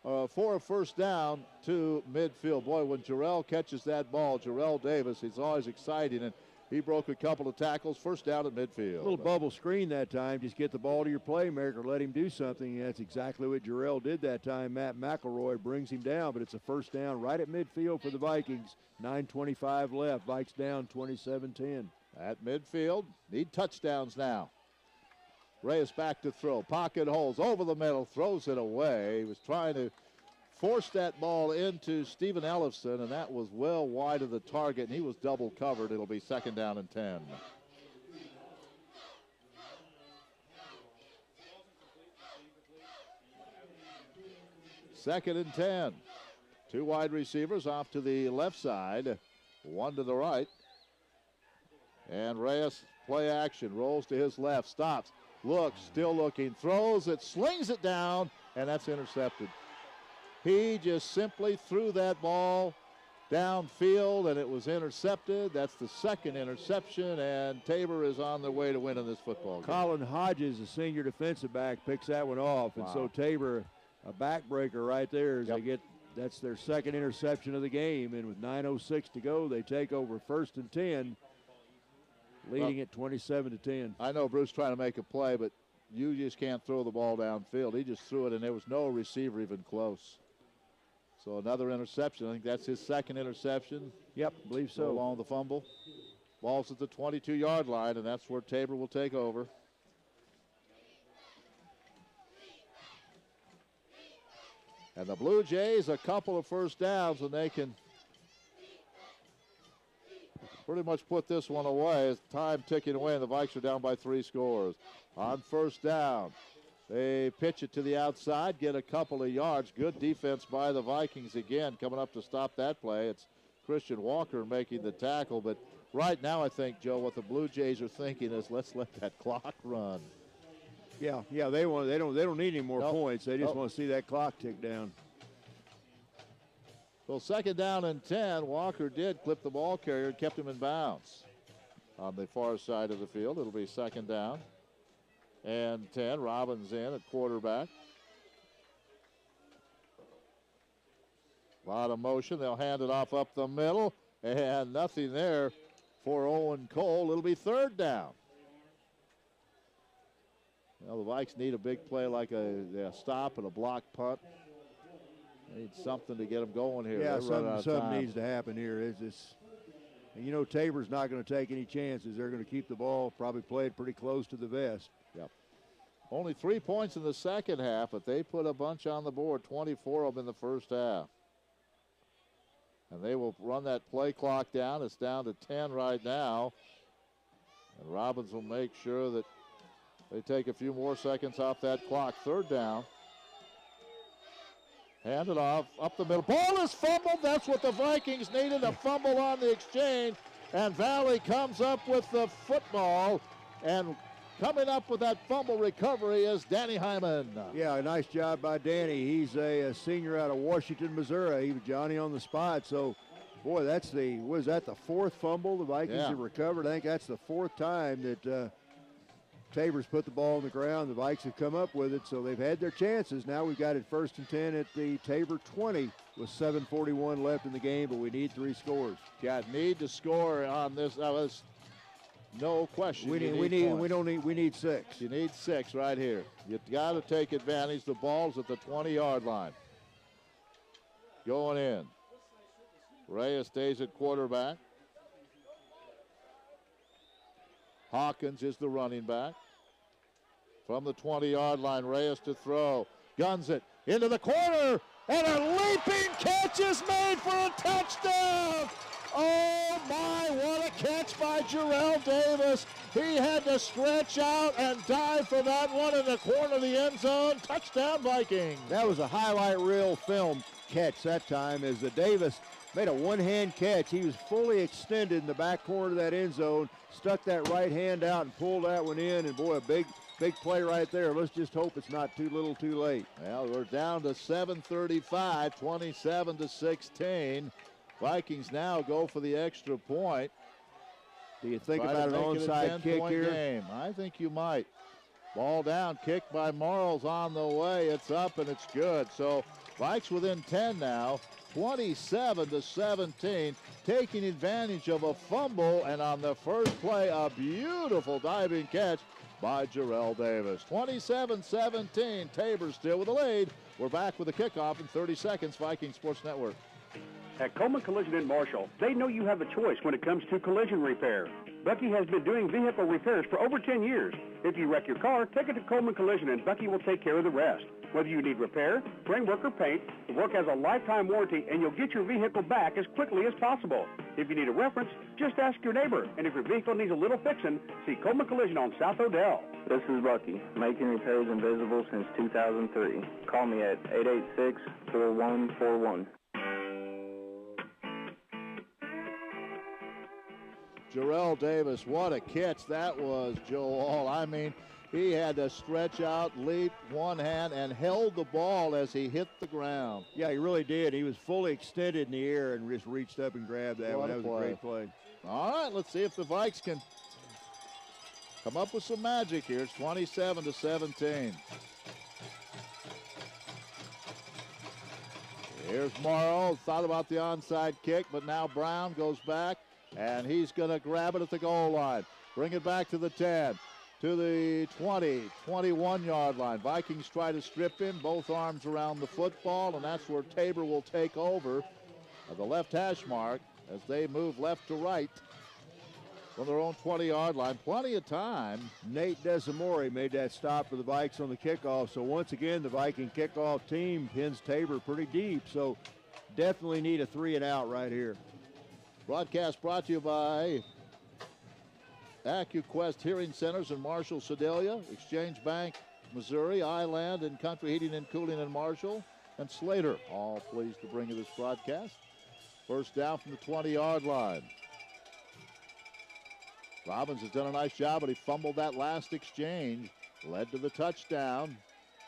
for a first down to midfield. Boy, when Jarrell catches that ball, Jarrell Davis, it's always exciting, and he broke a couple of tackles. First down at midfield. A little bubble screen that time. Just get the ball to your playmaker, let him do something. And that's exactly what Jarrell did that time. Matt McElroy brings him down, but it's a first down right at midfield for the Vikings. 9:25 left. Vikes down 27-10. At midfield, need touchdowns now. Reyes back to throw. Pocket holes over the middle, throws it away. He was trying to force that ball into Stephen Ellefson, and that was well wide of the target, and he was double covered. It'll be second down and 10. 2nd and 10. 2 wide receivers off to the left side, 1 to the right. And Reyes, play action, rolls to his left, stops, looks, still looking, throws it, slings it down, and that's intercepted. He just simply threw that ball downfield, and it was intercepted. That's the 2nd interception, and Tabor is on their way to winning this football game. Colin Hodges, the senior defensive back, picks that one off, and so Tabor, a backbreaker right there as they get. That's their 2nd interception of the game, and with 9:06 to go, they take over 1st and 10, leading at 27-10. I know Bruce trying to make a play, but you just can't throw the ball downfield. He just threw it, and there was no receiver even close. So another interception. I think that's his 2nd interception. Yep, believe so. Along the fumble. Ball's at the 22-yard line, and that's where Tabor will take over. And the Blue Jays, a couple of first downs, and they can pretty much put this one away as time ticking away, and the Vikes are down by 3 scores. On first down, they pitch it to the outside, get a couple of yards. Good defense by the Vikings again, coming up to stop that play. It's Christian Walker making the tackle, but right now I think, Joe, what the Blue Jays are thinking is let's let that clock run. Yeah, they don't need any more points. They just want to see that clock tick down. So 2nd down and 10. Walker did clip the ball carrier and kept him in bounds on the far side of the field. It'll be 2nd down and 10. Robbins in at quarterback. A lot of motion. They'll hand it off up the middle, and nothing there for Owen Cole. It'll be 3rd down. Well, the Vikes need a big play like a stop and a block punt. They need something to get them going here. Yeah, something needs to happen here. And you know, Tabor's not going to take any chances. They're going to keep the ball, probably play it pretty close to the vest. Yep. Only 3 points in the 2nd half, but they put a bunch on the board, 24 of them in the 1st half. And they will run that play clock down. It's down to 10 right now. And Robbins will make sure that they take a few more seconds off that clock. 3rd down. Hand it off, up the middle. Ball is fumbled. That's what the Vikings needed, a fumble on the exchange. And Valley comes up with the football. And coming up with that fumble recovery is Danny Hyman. Yeah, a nice job by Danny. He's a senior out of Washington, Missouri. He was Johnny on the spot. So, boy, that's the 4th fumble the Vikings have recovered? I think that's the 4th time that Tabor's put the ball on the ground. The Vikes have come up with it, so they've had their chances. Now we've got it 1st and 10 at the Tabor 20 with 7:41 left in the game, but we need 3 scores. Yeah, need to score on this. No question. We need 6. You need 6 right here. You got to take advantage. The ball's at the 20-yard line. Going in. Reyes stays at quarterback. Hawkins is the running back. From the 20-yard line, Reyes to throw. Guns it into the corner, and a leaping catch is made for a touchdown. Oh, my, what a catch by Jarrell Davis. He had to stretch out and dive for that one in the corner of the end zone. Touchdown, Vikings. That was a highlight reel film catch that time as Davis made a one-hand catch. He was fully extended in the back corner of that end zone, stuck that right hand out and pulled that one in, and boy, a big play right there. Let's just hope it's not too little too late. Well, we're down to 7:35, 27-16. Vikings now go for the extra point. Do you think about an onside kick here? Game. I think you might. Ball down, kick by Marles on the way. It's up and it's good. So Vikes within 10 now, 27-17, taking advantage of a fumble, and on the first play, a beautiful diving catch by Jarrell Davis. 27-17, Tabor still with the lead. We're back with a kickoff in 30 seconds, Viking Sports Network. At Coleman Collision in Marshall, they know you have a choice when it comes to collision repair. Bucky has been doing vehicle repairs for over 10 years. If you wreck your car, take it to Coleman Collision and Bucky will take care of the rest. Whether you need repair, framework, or paint, the work has a lifetime warranty and you'll get your vehicle back as quickly as possible. If you need a reference, just ask your neighbor. And if your vehicle needs a little fixing, see Coleman Collision on South Odell. This is Bucky, making repairs invisible since 2003. Call me at 886-4141. Jarrell Davis, what a catch that was, Joel. I mean, he had to stretch out, leap one hand, and held the ball as he hit the ground. Yeah, he really did. He was fully extended in the air and just reached up and grabbed that one. That was a great play. All right, let's see if the Vikes can come up with some magic here. It's 27-17. Here's Morrow. Thought about the onside kick, but now Brown goes back, and he's going to grab it at the goal line. Bring it back to the 10, to the 20, 21-yard line. Vikings try to strip in, both arms around the football, and that's where Tabor will take over at the left hash mark as they move left to right on their own 20-yard line. Plenty of time. Nate Desamore made that stop for the Vikes on the kickoff. So once again, the Viking kickoff team pins Tabor pretty deep. So definitely need a 3-and-out right here. Broadcast brought to you by AccuQuest Hearing Centers in Marshall, Sedalia, Exchange Bank, Missouri, Island and Country Heating and Cooling in Marshall, and Slater. All pleased to bring you this broadcast. First down from the 20-yard line. Robbins has done a nice job, but he fumbled that last exchange. Led to the touchdown.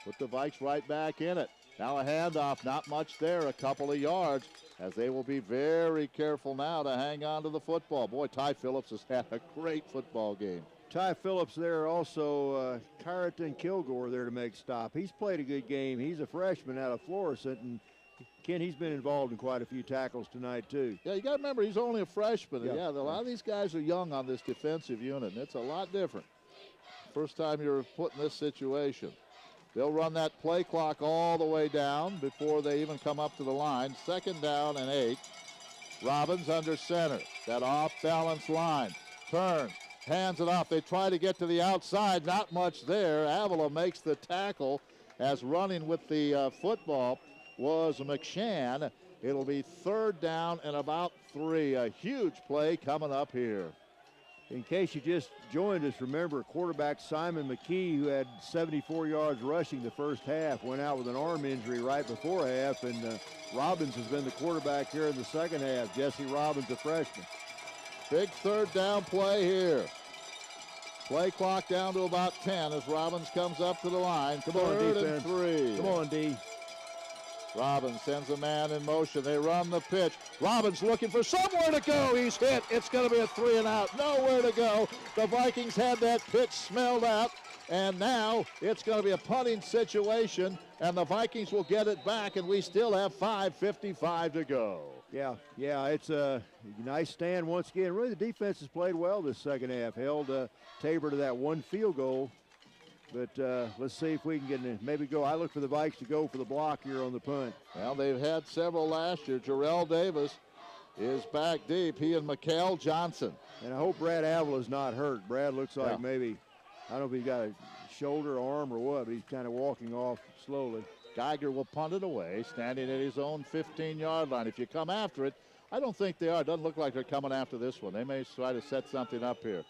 Put the Vikes right back in it. Now a handoff, not much there, a couple of yards, as they will be very careful now to hang on to the football. Boy, Ty Phillips has had a great football game. Ty Phillips there, also Carrington Kilgore there to make stop. He's played a good game. He's a freshman out of Florissant, and Ken, he's been involved in quite a few tackles tonight, too. Yeah, you got to remember, he's only a freshman. Yeah, a lot of these guys are young on this defensive unit, and it's a lot different. First time you're put in this situation. They'll run that play clock all the way down before they even come up to the line. Second down and 8. Robbins under center. That off-balance line. Turns, hands it off. They try to get to the outside. Not much there. Avila makes the tackle as running with the football was McShann. It'll be third down and about 3. A huge play coming up here. In case you just joined us, remember quarterback Simon McKee, who had 74 yards rushing the first half, went out with an arm injury right before half, and Robbins has been the quarterback here in the second half. Jesse Robbins, a freshman. Big third down play here. Play clock down to about 10 as Robbins comes up to the line. Come on, third defense. and 3. Come on, D. Robbins sends a man in motion. They run the pitch. Robbins looking for somewhere to go. He's hit. It's going to be a 3-and-out. Nowhere to go. The Vikings had that pitch smelled out, and now it's going to be a punting situation, and the Vikings will get it back, and we still have 5:55 to go. Yeah, it's a nice stand once again. Really, the defense has played well this second half. Held Tabor to that one field goal. But let's see if we can get maybe go. I look for the Vikes to go for the block here on the punt. Well, they've had several last year. Jarrell Davis is back deep. He and Mikhail Johnson. And I hope Brad Avila's not hurt. Brad looks like maybe, I don't know if he's got a shoulder, arm, or what, but he's kind of walking off slowly. Geiger will punt it away, standing at his own 15-yard line. If you come after it, I don't think they are. It doesn't look like they're coming after this one. They may try to set something up here.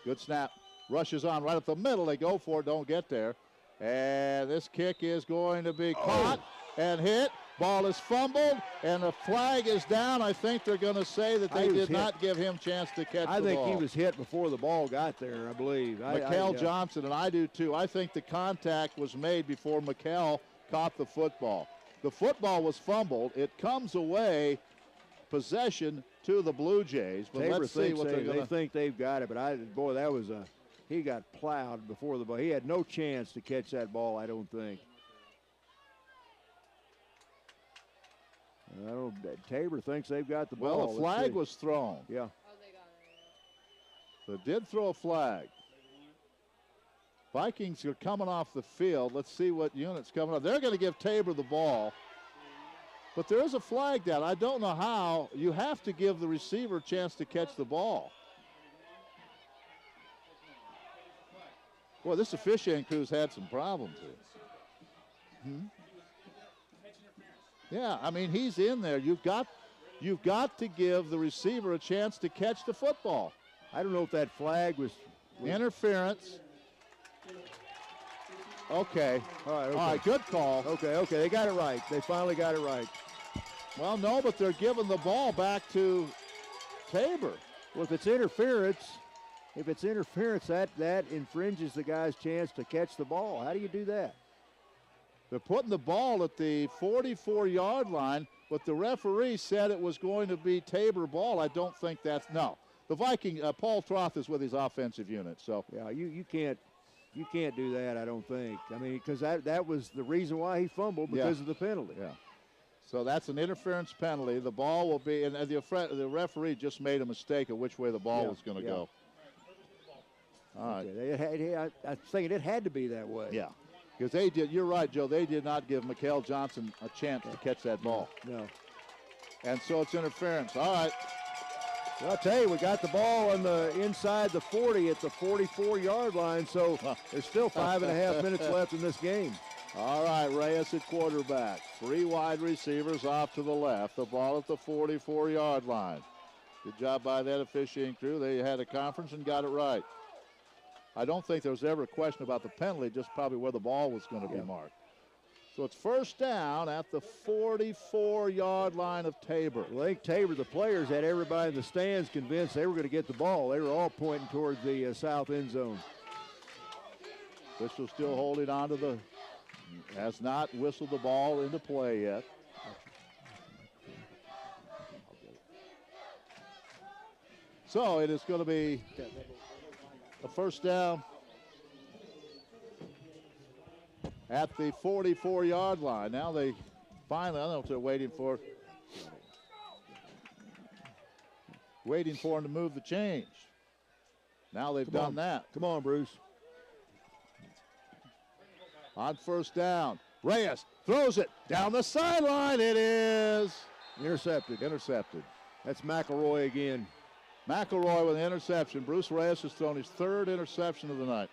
Good snap. Rushes on right up the middle. They go for it, don't get there. And this kick is going to be caught and hit. Ball is fumbled, and the flag is down. I think they're going to say that they did not give him a chance to catch the ball. I think he was hit before the ball got there, I believe. Mikhail Johnson, and I do too. I think the contact was made before Mikhail caught the football. The football was fumbled. It comes away, possession to the Blue Jays. But Tabor let's see what they're going to. They think they've got it, but boy, that was he got plowed before the ball. He had no chance to catch that ball, I don't think. Tabor thinks they've got the ball. Well, a flag was thrown. Yeah. So it did throw a flag. Vikings are coming off the field. Let's see what unit's coming up. They're going to give Tabor the ball. But there is a flag down. I don't know how. You have to give the receiver a chance to catch the ball. Boy, this officiating crew's had some problems here. Yeah, I mean, he's in there. You've got to give the receiver a chance to catch the football. I don't know if that flag was interference. Okay. All right. Okay. All right, good call. Okay. They got it right. They finally got it right. Well, no, but they're giving the ball back to Tabor. Well, if it's interference, that infringes the guy's chance to catch the ball. How do you do that? They're putting the ball at the 44-yard line, but the referee said it was going to be Tabor ball. I don't think that's no. The Viking, Paul Troth is with his offensive unit, so yeah, you can't do that. I don't think. I mean, because that was the reason why he fumbled because of the penalty. Yeah. So that's an interference penalty. The ball will be, and the referee just made a mistake of which way the ball was going to go. All right. I was thinking it had to be that way. Yeah. Because they did, you're right, Joe, they did not give Mikael Johnson a chance to catch that ball. No. And so it's interference. All right. Well, I'll tell you, we got the ball on the inside the 40 at the 44-yard line, so there's still 5.5 minutes left in this game. All right, Reyes at quarterback. 3 wide receivers off to the left. The ball at the 44-yard line. Good job by that officiating crew. They had a conference and got it right. I don't think there was ever a question about the penalty, just probably where the ball was going to be marked. So it's first down at the 44-yard line of Tabor. Well, I think Tabor, the players, had everybody in the stands convinced they were going to get the ball. They were all pointing towards the south end zone. Whistle still holding on to has not whistled the ball into play yet. So it is going to be a first down at the 44-yard line. Now they finally, I don't know what they're waiting for. Waiting for him to move the change. Now they've done that. Come on, Bruce. On first down, Reyes throws it down the sideline. It is intercepted. That's McElroy again. McElroy with an interception. Bruce Reyes has thrown his 3rd interception of the night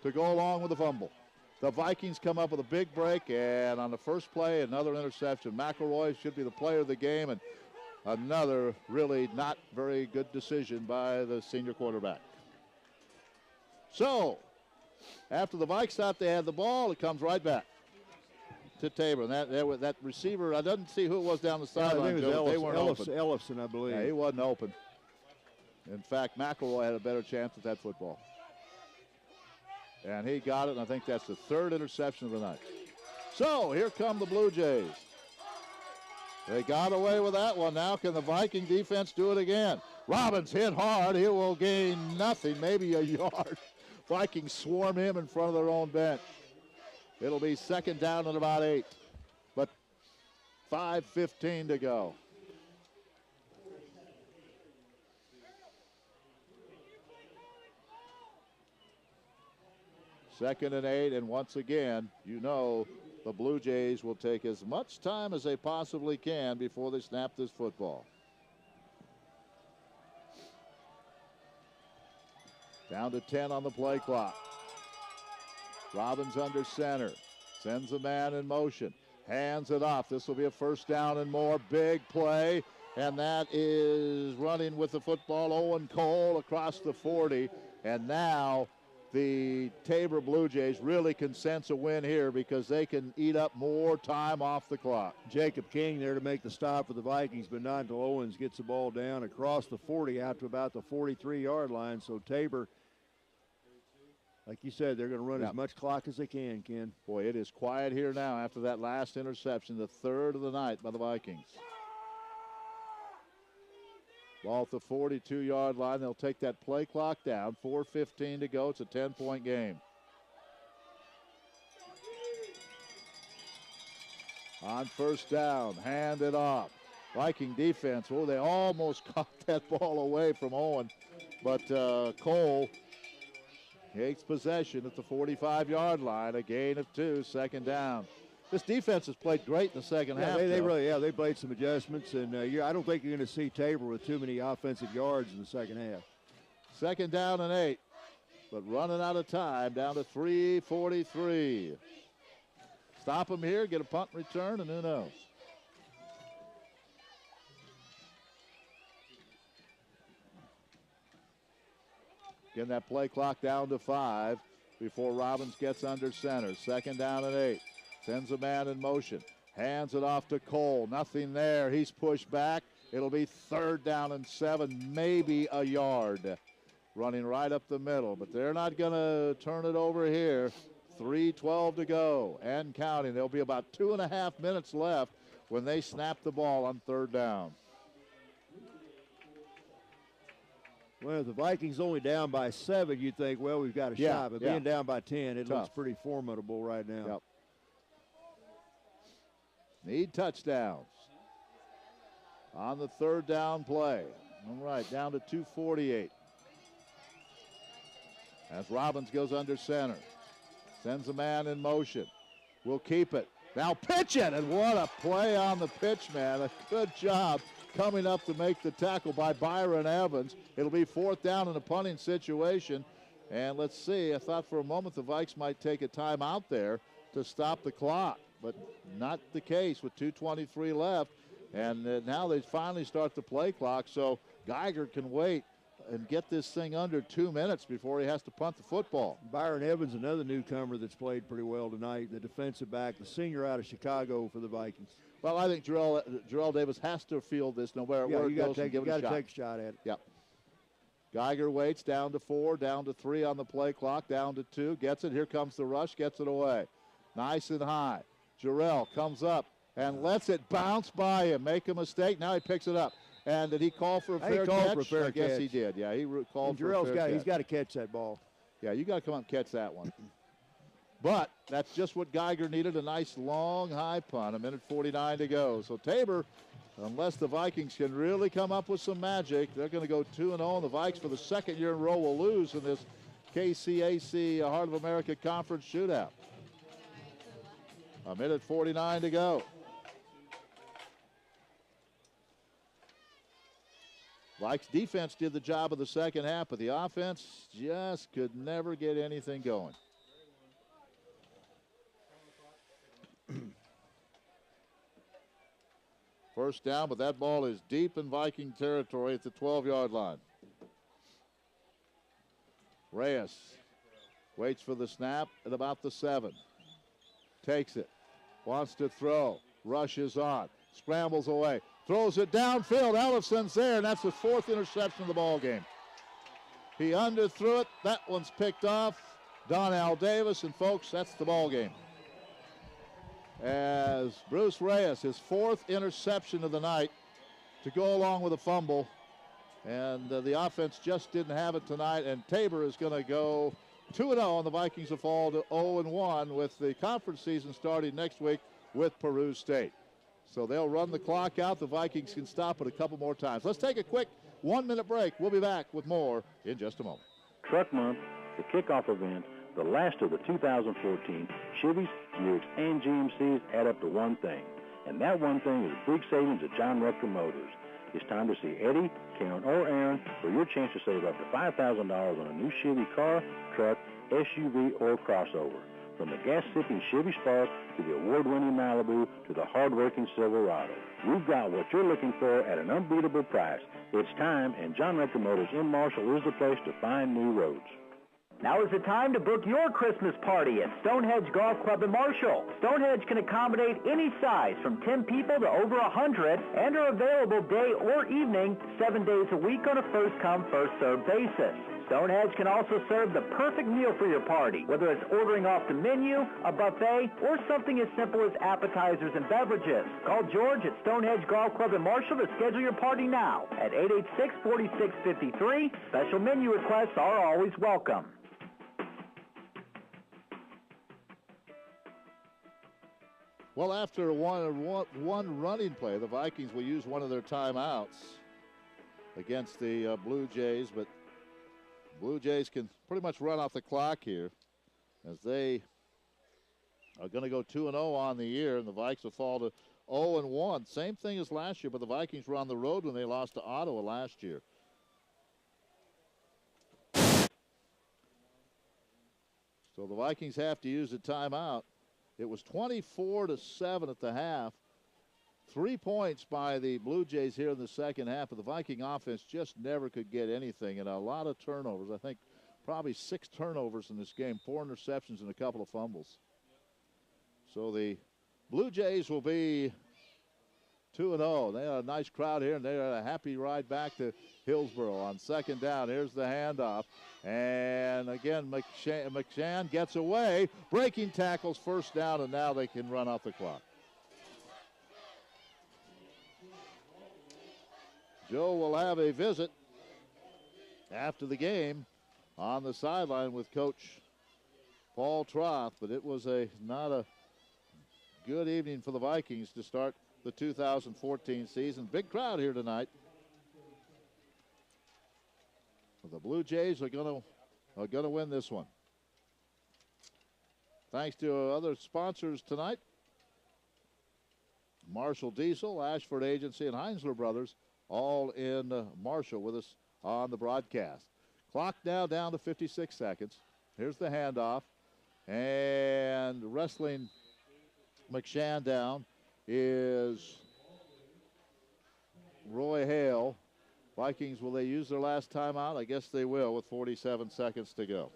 to go along with the fumble. The Vikings come up with a big break, and on the first play, another interception. McElroy should be the player of the game, and another really not very good decision by the senior quarterback. So, after the Vikes thought they had the ball, it comes right back to Tabor. And that receiver, I didn't see who it was down the sideline. They weren't open. Ellefson, I believe. Yeah, he wasn't open. In fact, McElroy had a better chance at that football. And he got it, and I think that's the 3rd interception of the night. So here come the Blue Jays. They got away with that one. Now can the Viking defense do it again? Robbins hit hard. He will gain nothing, maybe a yard. Vikings swarm him in front of their own bench. It'll be second down at about 8. But 5:15 to go. Second and 8, and once again, you know the Blue Jays will take as much time as they possibly can before they snap this football. Down to 10 on the play clock. Robbins under center. Sends a man in motion. Hands it off. This will be a first down and more. Big play. And that is running with the football. Owen Cole across the 40. And now the Tabor Blue Jays really can sense a win here because they can eat up more time off the clock. Jacob King there to make the stop for the Vikings, but not until Owens gets the ball down across the 40 out to about the 43-yard line. So Tabor, like you said, they're going to run as much clock as they can, Ken. Boy, it is quiet here now after that last interception, the 3rd of the night by the Vikings. Ball at the 42-yard line. They'll take that play clock down. 4:15 to go. It's a 10-point game. On first down, hand it off. Viking defense, oh, they almost caught that ball away from Owen. But Cole takes possession at the 45-yard line. A gain of 2, second down. This defense has played great in the second half. They really, they played some adjustments, and I don't think you're going to see Tabor with too many offensive yards in the second half. Second down and 8, but running out of time, down to 3:43. Stop them here, get a punt return, and who knows? Getting that play clock down to 5 before Robbins gets under center. Second down and 8. Sends a man in motion. Hands it off to Cole. Nothing there. He's pushed back. It'll be third down and 7, maybe a yard. Running right up the middle, but they're not going to turn it over here. 3:12 to go and counting. There'll be about 2.5 minutes left when they snap the ball on third down. Well, if the Vikings only down by 7, you'd think, well, we've got a shot. But being down by 10, it looks pretty formidable right now. Yep. Need touchdowns on the third down play. All right, down to 2:48. As Robbins goes under center. Sends a man in motion. We'll keep it. Now pitch it, and what a play on the pitch, man. A good job coming up to make the tackle by Byron Evans. It'll be fourth down in a punting situation. And let's see, I thought for a moment the Vikes might take a timeout there to stop the clock, but not the case with 2:23 left. And now they finally start the play clock, so Geiger can wait and get this thing under 2 minutes before he has to punt the football. Byron Evans, another newcomer that's played pretty well tonight, the defensive back, the senior out of Chicago for the Vikings. Well, I think Jarrell Davis has to field this no matter where it goes and give it a shot. You got to take a shot at it. Yep. Geiger waits, down to 4, down to 3 on the play clock, down to 2, gets it. Here comes the rush, gets it away. Nice and high. Jarrell comes up and lets it bounce by him, make a mistake. Now he picks it up. And did he call for a fair catch? I guess he did. Yeah, he called for a fair catch. He's got to catch that ball. Yeah, you got to come up and catch that one. But that's just what Geiger needed, a nice long high punt, 1:49 to go. So Tabor, unless the Vikings can really come up with some magic, they're going to go 2-0, and the Vikes for the second year in a row will lose in this KCAC Heart of America Conference shootout. 1:49 to go. Vikes defense did the job of the second half, but the offense just could never get anything going. First down, but that ball is deep in Viking territory at the 12-yard line. Reyes waits for the snap at about the 7. Takes it, wants to throw, rushes on, scrambles away. Throws it downfield. Ellison's there, and that's the 4th interception of the ball game. He underthrew it. That one's picked off. Donnell Davis, and folks, that's the ball game. As Bruce Reyes, his 4th interception of the night, to go along with a fumble. And the offense just didn't have it tonight, and Tabor is going to go 2-0, and the Vikings will fall to 0-1 with the conference season starting next week with Peru State. So they'll run the clock out. The Vikings can stop it a couple more times. Let's take a quick 1-minute break. We'll be back with more in just a moment. Truck Month, the kickoff event, the last of the 2014 Chevys, Buicks, and GMCs add up to one thing. And that one thing is big savings at John Rucker Motors. It's time to see Eddie, Karen, or Aaron for your chance to save up to $5,000 on a new Chevy car, truck, SUV, or crossover. From the gas-sipping Chevy Spark to the award-winning Malibu to the hard-working Silverado. We've got what you're looking for at an unbeatable price. It's time, and John Rucker Motors in Marshall is the place to find new roads. Now is the time to book your Christmas party at Stonehenge Golf Club in Marshall. Stonehenge can accommodate any size from 10 people to over 100 and are available day or evening, 7 days a week on a first-come, first-served basis. Stonehenge can also serve the perfect meal for your party, whether it's ordering off the menu, a buffet, or something as simple as appetizers and beverages. Call George at Stonehenge Golf Club in Marshall to schedule your party now at 886-4653. Special menu requests are always welcome. Well, after one running play, the Vikings will use one of their timeouts against the Blue Jays, but Blue Jays can pretty much run off the clock here as they are going to go 2-0 on the year, and the Vikes will fall to 0-1. Same thing as last year, but the Vikings were on the road when they lost to Ottawa last year. So the Vikings have to use a timeout. It was 24-7 at the half. 3 points by the Blue Jays here in the second half, but the Viking offense just never could get anything, and a lot of turnovers. I think probably 6 turnovers in this game, 4 interceptions and a couple of fumbles. So the Blue Jays will be 2-0. They have a nice crowd here, and they are a happy ride back to Hillsboro on second down. Here's the handoff. And again, McShann gets away. Breaking tackles, first down, and now they can run off the clock. Joe will have a visit after the game on the sideline with Coach Paul Troth, but it was not a good evening for the Vikings to start the 2014 season. Big crowd here tonight. The Blue Jays are going to win this one. Thanks to other sponsors tonight: Marshall Diesel, Ashford Agency, and Heinzler Brothers, all in Marshall with us on the broadcast. Clock now down to 56 seconds. Here's the handoff, and wrestling McShann down is Roy Hale. Vikings, will they use their last timeout? I guess they will with 47 seconds to go.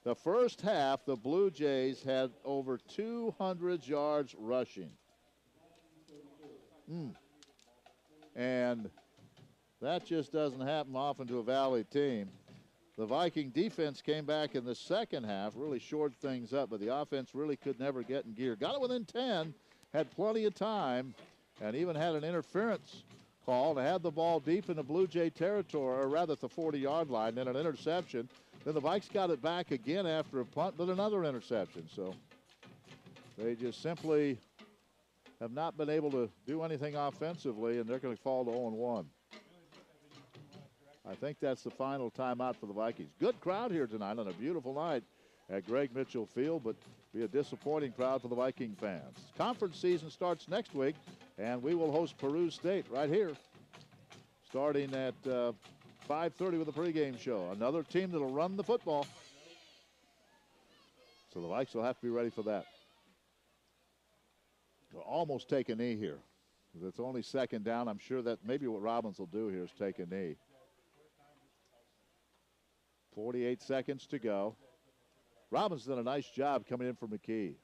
The first half, the Blue Jays had over 200 yards rushing. And that just doesn't happen often to a Valley team. The Viking defense came back in the second half, really shored things up, but the offense really could never get in gear. Got it within 10, had plenty of time, and even had an interference call to have the ball deep in the Blue Jay territory, or rather at the 40-yard line, then an interception. Then the Vikes got it back again after a punt, but another interception. So they just simply have not been able to do anything offensively, and they're going to fall to 0-1. I think that's the final timeout for the Vikings. Good crowd here tonight on a beautiful night at Greg Mitchell Field, but be a disappointing crowd for the Viking fans. Conference season starts next week, and we will host Peru State right here, starting at 5:30 with a pregame show. Another team that'll run the football. So the Vikes will have to be ready for that. They'll almost take a knee here. It's only second down. I'm sure that maybe what Robbins will do here is take a knee. 48 seconds to go. Robbins done a nice job coming in for McKee.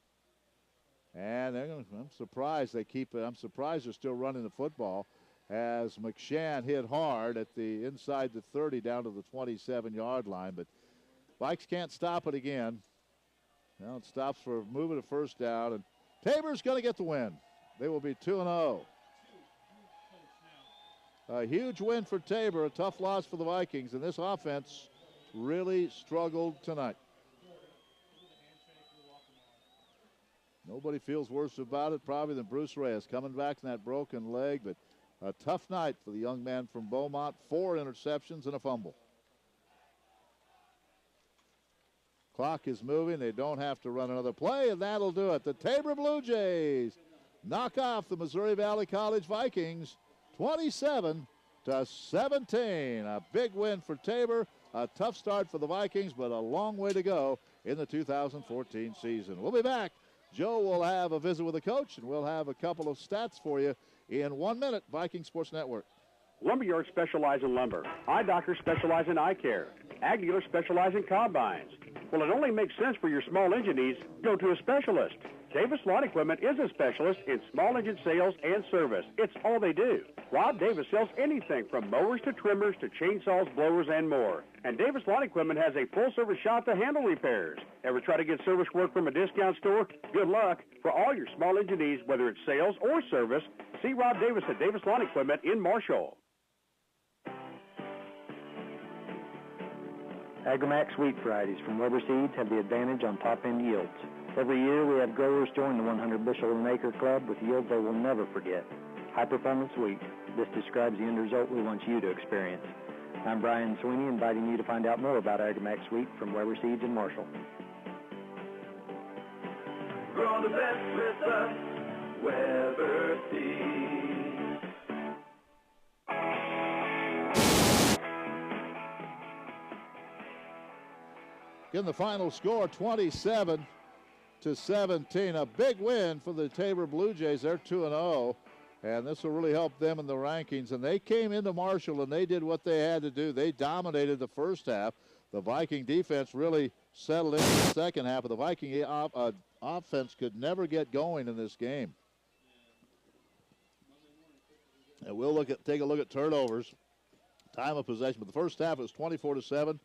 And I'm surprised I'm surprised they're still running the football, as McShann hit hard at the inside the 30 down to the 27-yard line. But Vikes can't stop it again. Now it stops for moving a first down, and Tabor's going to get the win. They will be 2-0. A huge win for Tabor, a tough loss for the Vikings, and this offense really struggled tonight. Nobody feels worse about it probably than Bruce Reyes, coming back from that broken leg, but a tough night for the young man from Beaumont. 4 interceptions and a fumble. Clock is moving. They don't have to run another play, and that'll do it. The Tabor Blue Jays knock off the Missouri Valley College Vikings 27-17. A big win for Tabor. A tough start for the Vikings, but a long way to go in the 2014 season. We'll be back. Joe will have a visit with the coach, and we'll have a couple of stats for you in 1 minute. Viking Sports Network. Lumberyards specialize in lumber. Eye doctors specialize in eye care. Ag dealers specialize in combines. Well, it only makes sense for your small engine needs. Go to a specialist. Davis Lawn Equipment is a specialist in small engine sales and service. It's all they do. Rob Davis sells anything from mowers to trimmers to chainsaws, blowers, and more. And Davis Lawn Equipment has a full-service shop to handle repairs. Ever try to get service work from a discount store? Good luck. For all your small engine needs, whether it's sales or service, see Rob Davis at Davis Lawn Equipment in Marshall. Agramax wheat varieties from Weber Seeds have the advantage on top-end yields. Every year we have growers join the 100 bushel an acre club with yields they will never forget. High-performance wheat. This describes the end result we want you to experience. I'm Brian Sweeney, inviting you to find out more about Agramax wheat from Weber Seeds in Marshall. Grow the best with us, Weber Seed. In the final score, 27-17. A big win for the Tabor Blue Jays. They're 2-0, and this will really help them in the rankings. And they came into Marshall, and they did what they had to do. They dominated the first half. The Viking defense really settled in the second half. Of the Viking offense could never get going in this game. And we'll take a look at turnovers, time of possession. But the first half, it was 24-7.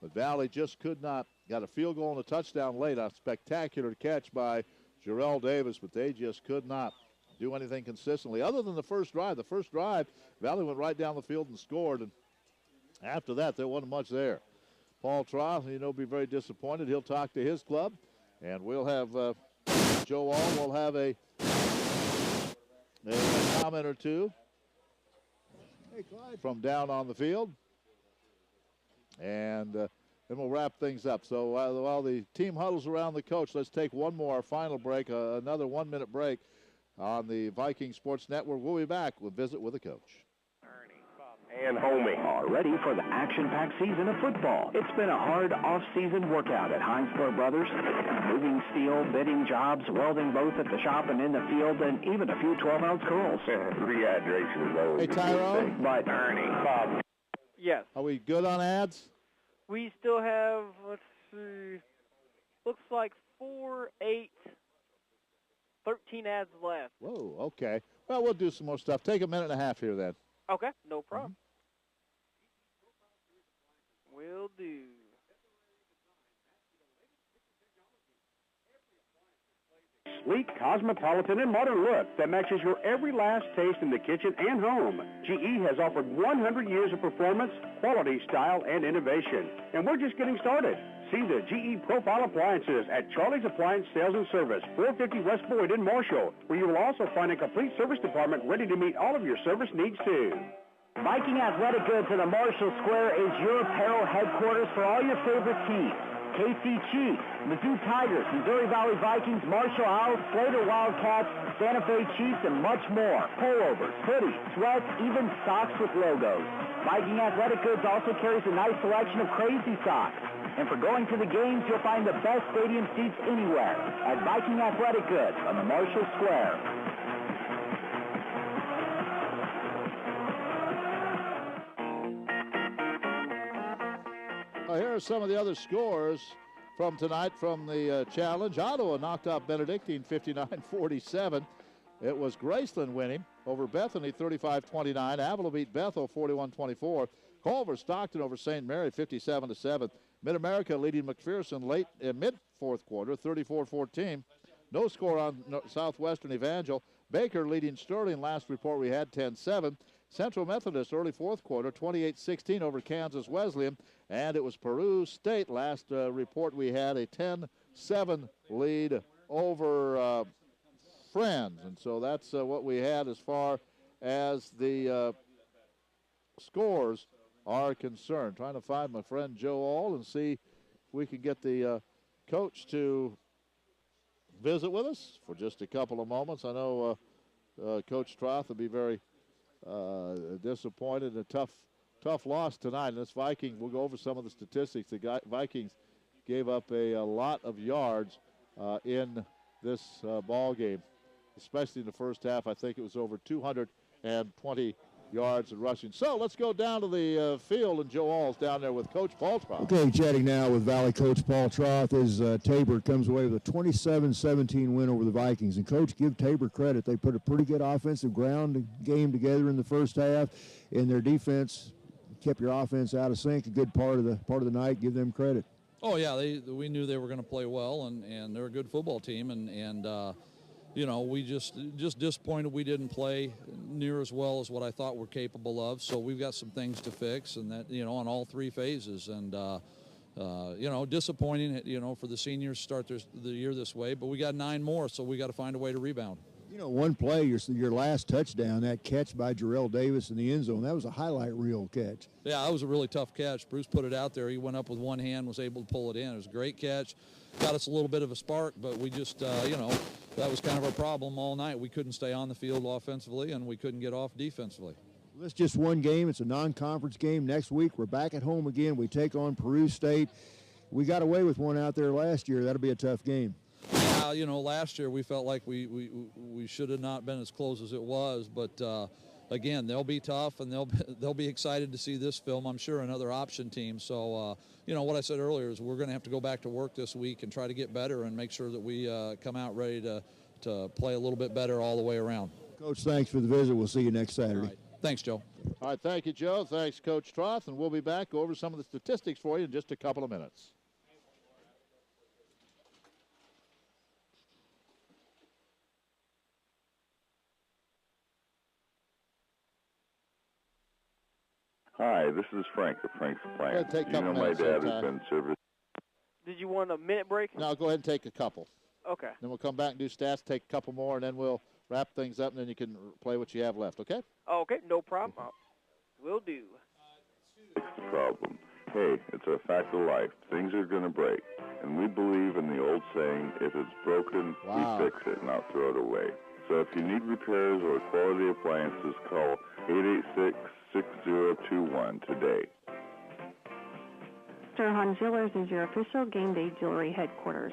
But Valley just could not. Got a field goal and a touchdown late. A spectacular catch by Jarrell Davis, but they just could not do anything consistently other than the first drive. The first drive, Valley went right down the field and scored, and after that, there wasn't much there. Paul Troth, be very disappointed. He'll talk to his club, and we'll have Joe All will have a comment or two from down on the field. And then we'll wrap things up. So while the team huddles around the coach, let's take one more final break, another 1 minute break on the Viking Sports Network. We'll be back. We'll visit with the coach. And Homie are ready for the action-packed season of football. It's been a hard off-season workout at Heinzler Brothers. Moving steel, bidding jobs, welding both at the shop and in the field, and even a few 12-ounce curls. Rehydration is always Hey, Tyrone. But Ernie, Bob. Yes. Are we good on ads? We still have, let's see, looks like 4, 8, 13 ads left. Whoa, okay. Well, we'll do some more stuff. Take a minute and a half here then. Okay, no problem. Will do. Sleek, cosmopolitan, and modern look that matches your every last taste in the kitchen and home. GE has offered 100 years of performance, quality, style, and innovation. And we're just getting started. See the GE Profile Appliances at Charlie's Appliance Sales and Service, 450 West Boyd in Marshall, where you will also find a complete service department ready to meet all of your service needs too. Viking Athletic Goods in the Marshall Square is your apparel headquarters for all your favorite teams. KC Chiefs, Mizzou Tigers, Missouri Valley Vikings, Marshall Owls, Slater Wildcats, Santa Fe Chiefs, and much more. Pullovers, hoodies, sweats, even socks with logos. Viking Athletic Goods also carries a nice selection of crazy socks. And for going to the games, you'll find the best stadium seats anywhere at Viking Athletic Goods on the Marshall Square. Well, here are some of the other scores from tonight from the challenge. Ottawa knocked out Benedictine 59-47. It was Graceland winning over Bethany 35-29. Avila beat Bethel 41-24. Culver Stockton over St. Mary 57-7. Mid-America leading McPherson late mid-fourth quarter 34-14. No score on Southwestern Evangel. Baker leading Sterling. Last report we had 10-7. Central Methodist early fourth quarter 28-16 over Kansas Wesleyan. And it was Peru State last report we had a 10-7 lead over Friends. And so that's what we had as far as the scores are concerned. Trying to find my friend Joe All and see if we can get the coach to visit with us for just a couple of moments. I know Coach Troth will be very disappointed. A tough loss tonight. And this Viking, we'll go over some of the statistics. The Vikings gave up a lot of yards in this ball game, especially in the first half. I think it was over 220 yards of rushing. So let's go down to the field, and Joe All's down there with Coach Paul Troth. Okay, chatting now with Valley Coach Paul Troth as Tabor comes away with a 27-17 win over the Vikings. And, Coach, give Tabor credit. They put a pretty good offensive ground game together in the first half, and their defense kept your offense out of sync a good part of the night. Give them credit. Oh, yeah, we knew they were going to play well, and they're a good football team, and you know, we just disappointed we didn't play near as well as what I thought we're capable of. So we've got some things to fix, and that, you know, on all three phases. And, you know, disappointing, you know, for the seniors to start the year this way. But we got 9 more, so we got to find a way to rebound. You know, one play, your last touchdown, that catch by Jarrell Davis in the end zone, that was a highlight reel catch. Yeah, that was a really tough catch. Bruce put it out there. He went up with one hand, was able to pull it in. It was a great catch. got us a little bit of a spark, but we just, that was kind of our problem all night. We couldn't stay on the field offensively, and we couldn't get off defensively. Well, it's just one game. It's a non-conference game. Next week, we're back at home again. We take on Peru State. We got away with one out there last year. That'll be a tough game. Last year we felt like we should have not been as close as it was, but again, they'll be tough, and they'll be excited to see this film, I'm sure, another option team. So, what I said earlier is we're going to have to go back to work this week and try to get better and make sure that we come out ready to play a little bit better all the way around. Coach, thanks for the visit. We'll see you next Saturday. All right. Thanks, Joe. All right, thank you, Joe. Thanks, Coach Troth, and we'll be back over some of the statistics for you in just a couple of minutes. Hi, this is Frank of Frank's Plant. Take a You couple know my minutes dad sometime. has been service. Did you want a minute break? No, go ahead and take a couple. Okay. Then we'll come back and do stats, take a couple more, and then we'll wrap things up, and then you can play what you have left, okay? Okay, no problem. Will do. Problem. Hey, it's a fact of life. Things are going to break. And we believe in the old saying, if it's broken, Wow. we fix it, not throw it away. So if you need repairs or quality appliances, call 886-6021 today. Sturhan Jewelers is your official game day jewelry headquarters.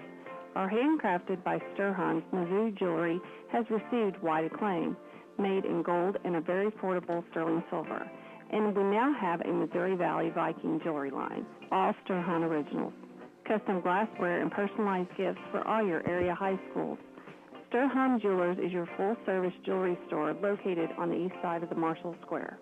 Our handcrafted by Sturhan's Missouri jewelry has received wide acclaim, made in gold and a very affordable sterling silver. And we now have a Missouri Valley Viking jewelry line, all Sturhan originals. Custom glassware and personalized gifts for all your area high schools. Sturhan Jewelers is your full-service jewelry store located on the east side of the Marshall Square.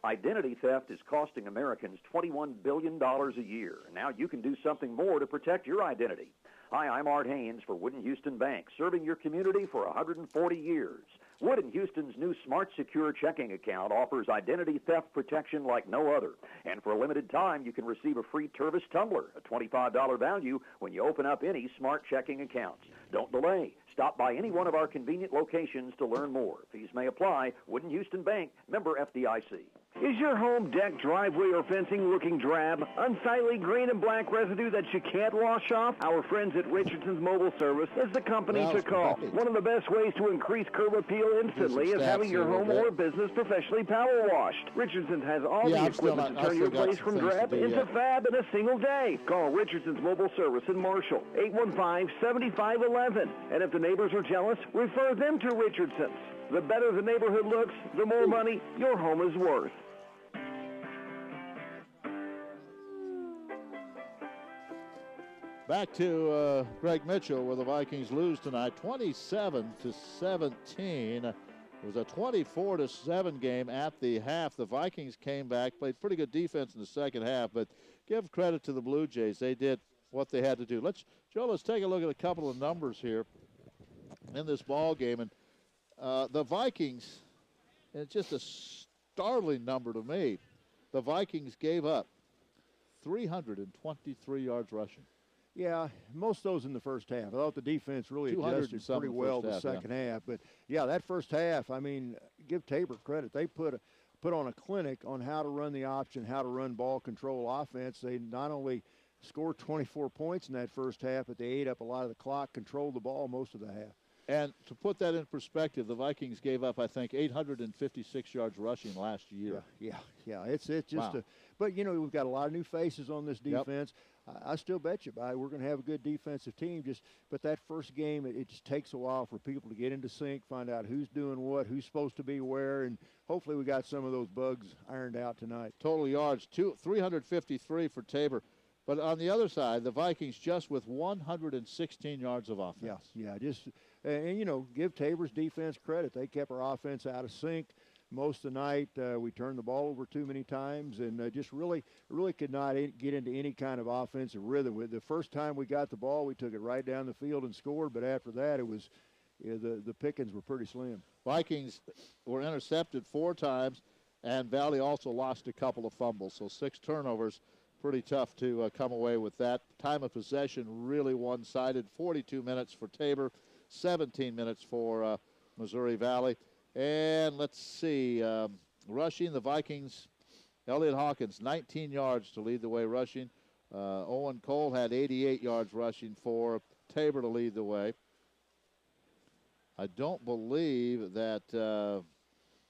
Identity theft is costing Americans $21 billion a year. Now you can do something more to protect your identity. Hi, I'm Art Haynes for Wood & Houston Bank, serving your community for 140 years. Wood & Houston's new Smart Secure checking account offers identity theft protection like no other. And for a limited time, you can receive a free Tervis tumbler, a $25 value, when you open up any Smart checking accounts. Don't delay. Stop by any one of our convenient locations to learn more. Fees may apply. Wood & Houston Bank, member FDIC. Is your home, deck, driveway, or fencing looking drab? Unsightly green and black residue that you can't wash off? Our friends at Richardson's Mobile Service is the company to call. One of the best ways to increase curb appeal instantly is having your home or business professionally power washed. Richardson's has all the equipment to turn your place from drab into fab in a single day. Call Richardson's Mobile Service in Marshall, 815-7511. And if the neighbors are jealous, refer them to Richardson's. The better the neighborhood looks, the more money your home is worth. Back to Greg Mitchell, where the Vikings lose tonight, 27-17. It was a 24-7 game at the half. The Vikings came back, played pretty good defense in the second half, but give credit to the Blue Jays. They did what they had to do. Let's take a look at a couple of numbers here in this ball game. And the Vikings, and it's just a startling number to me, the Vikings gave up 323 yards rushing. Yeah, most of those in the first half. I thought the defense really adjusted pretty well the second half. But, yeah, that first half, I mean, give Tabor credit. They put on a clinic on how to run the option, how to run ball control offense. They not only scored 24 points in that first half, but they ate up a lot of the clock, controlled the ball most of the half. And to put that in perspective, the Vikings gave up, I think, 856 yards rushing last year. Yeah. It's just but, you know, we've got a lot of new faces on this defense. Yep. I still bet you we're going to have a good defensive team. But that first game, it just takes a while for people to get into sync, find out who's doing what, who's supposed to be where, and hopefully we got some of those bugs ironed out tonight. Total yards, 353 for Tabor. But on the other side, the Vikings just with 116 yards of offense. Yeah, and you know, give Tabor's defense credit. They kept our offense out of sync most of the night. We turned the ball over too many times and just really could not get into any kind of offensive rhythm. The first time we got the ball, we took it right down the field and scored, but after that it was the pickings were pretty slim. Vikings were intercepted 4 times, and Valley also lost a couple of fumbles, so 6 turnovers. Pretty tough to come away with that. Time of possession really one-sided, 42 minutes for Tabor, 17 minutes for Missouri Valley. And let's see, rushing the Vikings, Elliott Hawkins, 19 yards to lead the way rushing. Owen Cole had 88 yards rushing for Tabor to lead the way. I don't believe that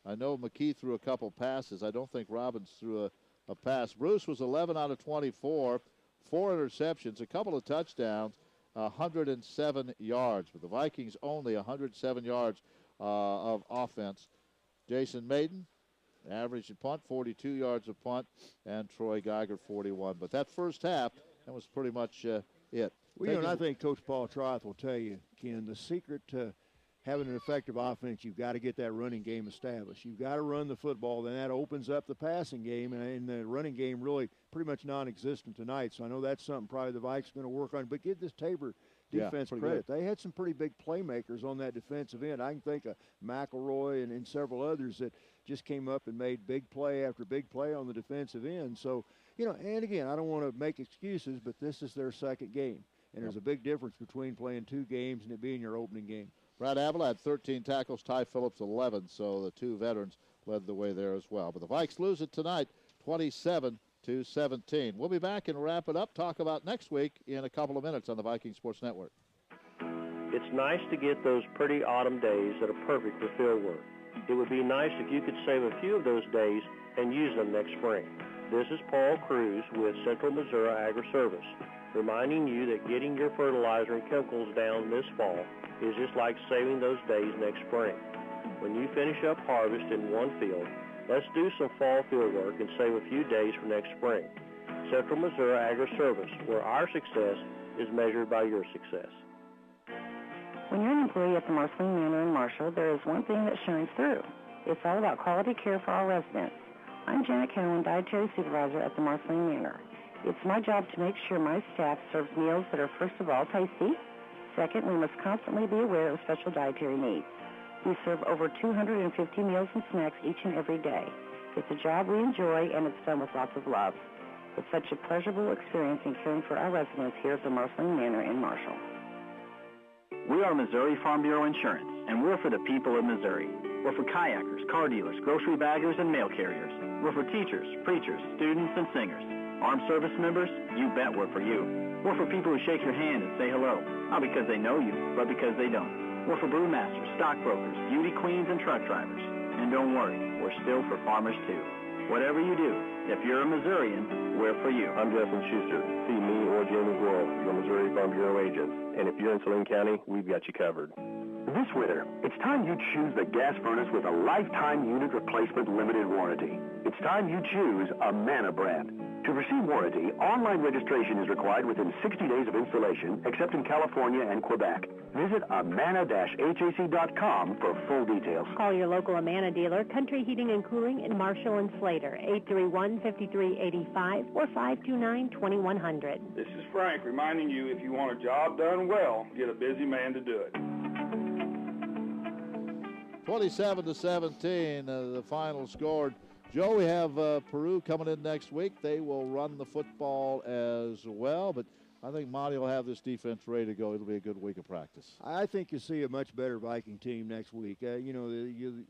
I know McKee threw a couple passes. I don't think Robbins threw a pass. Bruce was 11 out of 24, 4 interceptions, a couple of touchdowns, 107 yards. But the Vikings only 107 yards of offense. Jason Maiden, average at punt, 42 yards of punt, and Troy Geiger, 41. But that first half, that was pretty much it. Well, and I think Coach Paul Troth will tell you, Ken, the secret to having an effective offense, you've got to get that running game established. You've got to run the football, then that opens up the passing game, and the running game really pretty much non-existent tonight. So I know that's something probably the Vikes are going to work on. But give this Tabor defense credit. They had some pretty big playmakers on that defensive end. I can think of McElroy and several others that just came up and made big play after big play on the defensive end. So, and again, I don't want to make excuses, but this is their second game. And there's a big difference between playing 2 games and it being your opening game. Brad Avila had 13 tackles, Ty Phillips 11, so the 2 veterans led the way there as well. But the Vikes lose it tonight, 27-17. We'll be back and wrap it up, talk about next week in a couple of minutes on the Viking Sports Network. It's nice to get those pretty autumn days that are perfect for field work. It would be nice if you could save a few of those days and use them next spring. This is Paul Cruz with Central Missouri Agri-Service, reminding you that getting your fertilizer and chemicals down this fall is just like saving those days next spring. When you finish up harvest in one field, let's do some fall field work and save a few days for next spring. Central Missouri Agri-Service, where our success is measured by your success. When you're an employee at the Marceline Manor in Marshall, there is one thing that shines through. It's all about quality care for our residents. I'm Janet Cowan, Dietary Supervisor at the Marceline Manor. It's my job to make sure my staff serves meals that are first of all tasty. Second, we must constantly be aware of special dietary needs. We serve over 250 meals and snacks each and every day. It's a job we enjoy, and it's done with lots of love. It's such a pleasurable experience in caring for our residents here at the Marceline Manor in Marshall. We are Missouri Farm Bureau Insurance, and we're for the people of Missouri. We're for kayakers, car dealers, grocery baggers, and mail carriers. We're for teachers, preachers, students, and singers. Armed service members, you bet we're for you. We're for people who shake your hand and say hello, not because they know you, but because they don't. We're for brewmasters, stockbrokers, beauty queens, and truck drivers. And don't worry, we're still for farmers too. Whatever you do, if you're a Missourian, we're for you. I'm Justin Schuster. See me or Jamie Worrell, your Missouri Farm Bureau agent. And if you're in Saline County, we've got you covered. This winter, it's time you choose the gas furnace with a lifetime unit replacement limited warranty. It's time you choose a Amana brand. To receive warranty, online registration is required within 60 days of installation, except in California and Quebec. Visit amana-hac.com for full details. Call your local Amana dealer, Country Heating and Cooling in Marshall and Slater, 831-5385 or 529-2100. This is Frank reminding you, if you want a job done well, get a busy man to do it. 27-17, the final scored. Joe, we have Peru coming in next week. They will run the football as well, but I think Monty will have this defense ready to go. It'll be a good week of practice. I think you'll see a much better Viking team next week. As you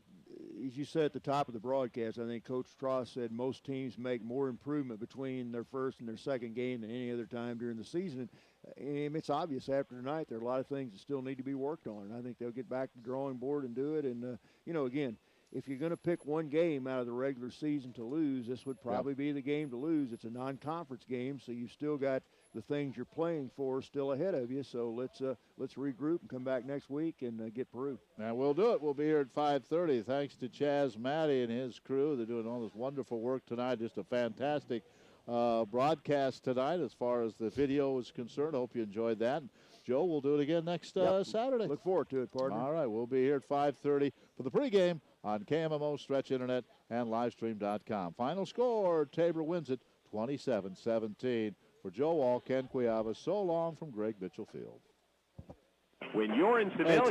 said at the top of the broadcast, I think Coach Tross said most teams make more improvement between their first and their second game than any other time during the season. And it's obvious after tonight there are a lot of things that still need to be worked on. I think they'll get back to the drawing board and do it. And, again, if you're going to pick one game out of the regular season to lose, this would probably be the game to lose. It's a non-conference game, so you've still got the things you're playing for still ahead of you. So let's regroup and come back next week and get Peru. And we'll do it. We'll be here at 5:30. Thanks to Chaz Matty and his crew. They're doing all this wonderful work tonight. Just a fantastic broadcast tonight as far as the video is concerned. I hope you enjoyed that. And Joe, we'll do it again next Saturday. Look forward to it, partner. All right, we'll be here at 5:30 for the pregame on KMMO, Stretch Internet, and Livestream.com. Final score, Tabor wins it 27-17. For Joe Wall, Ken Cuiava, so long from Greg Mitchell Field. When you're in Sedalia...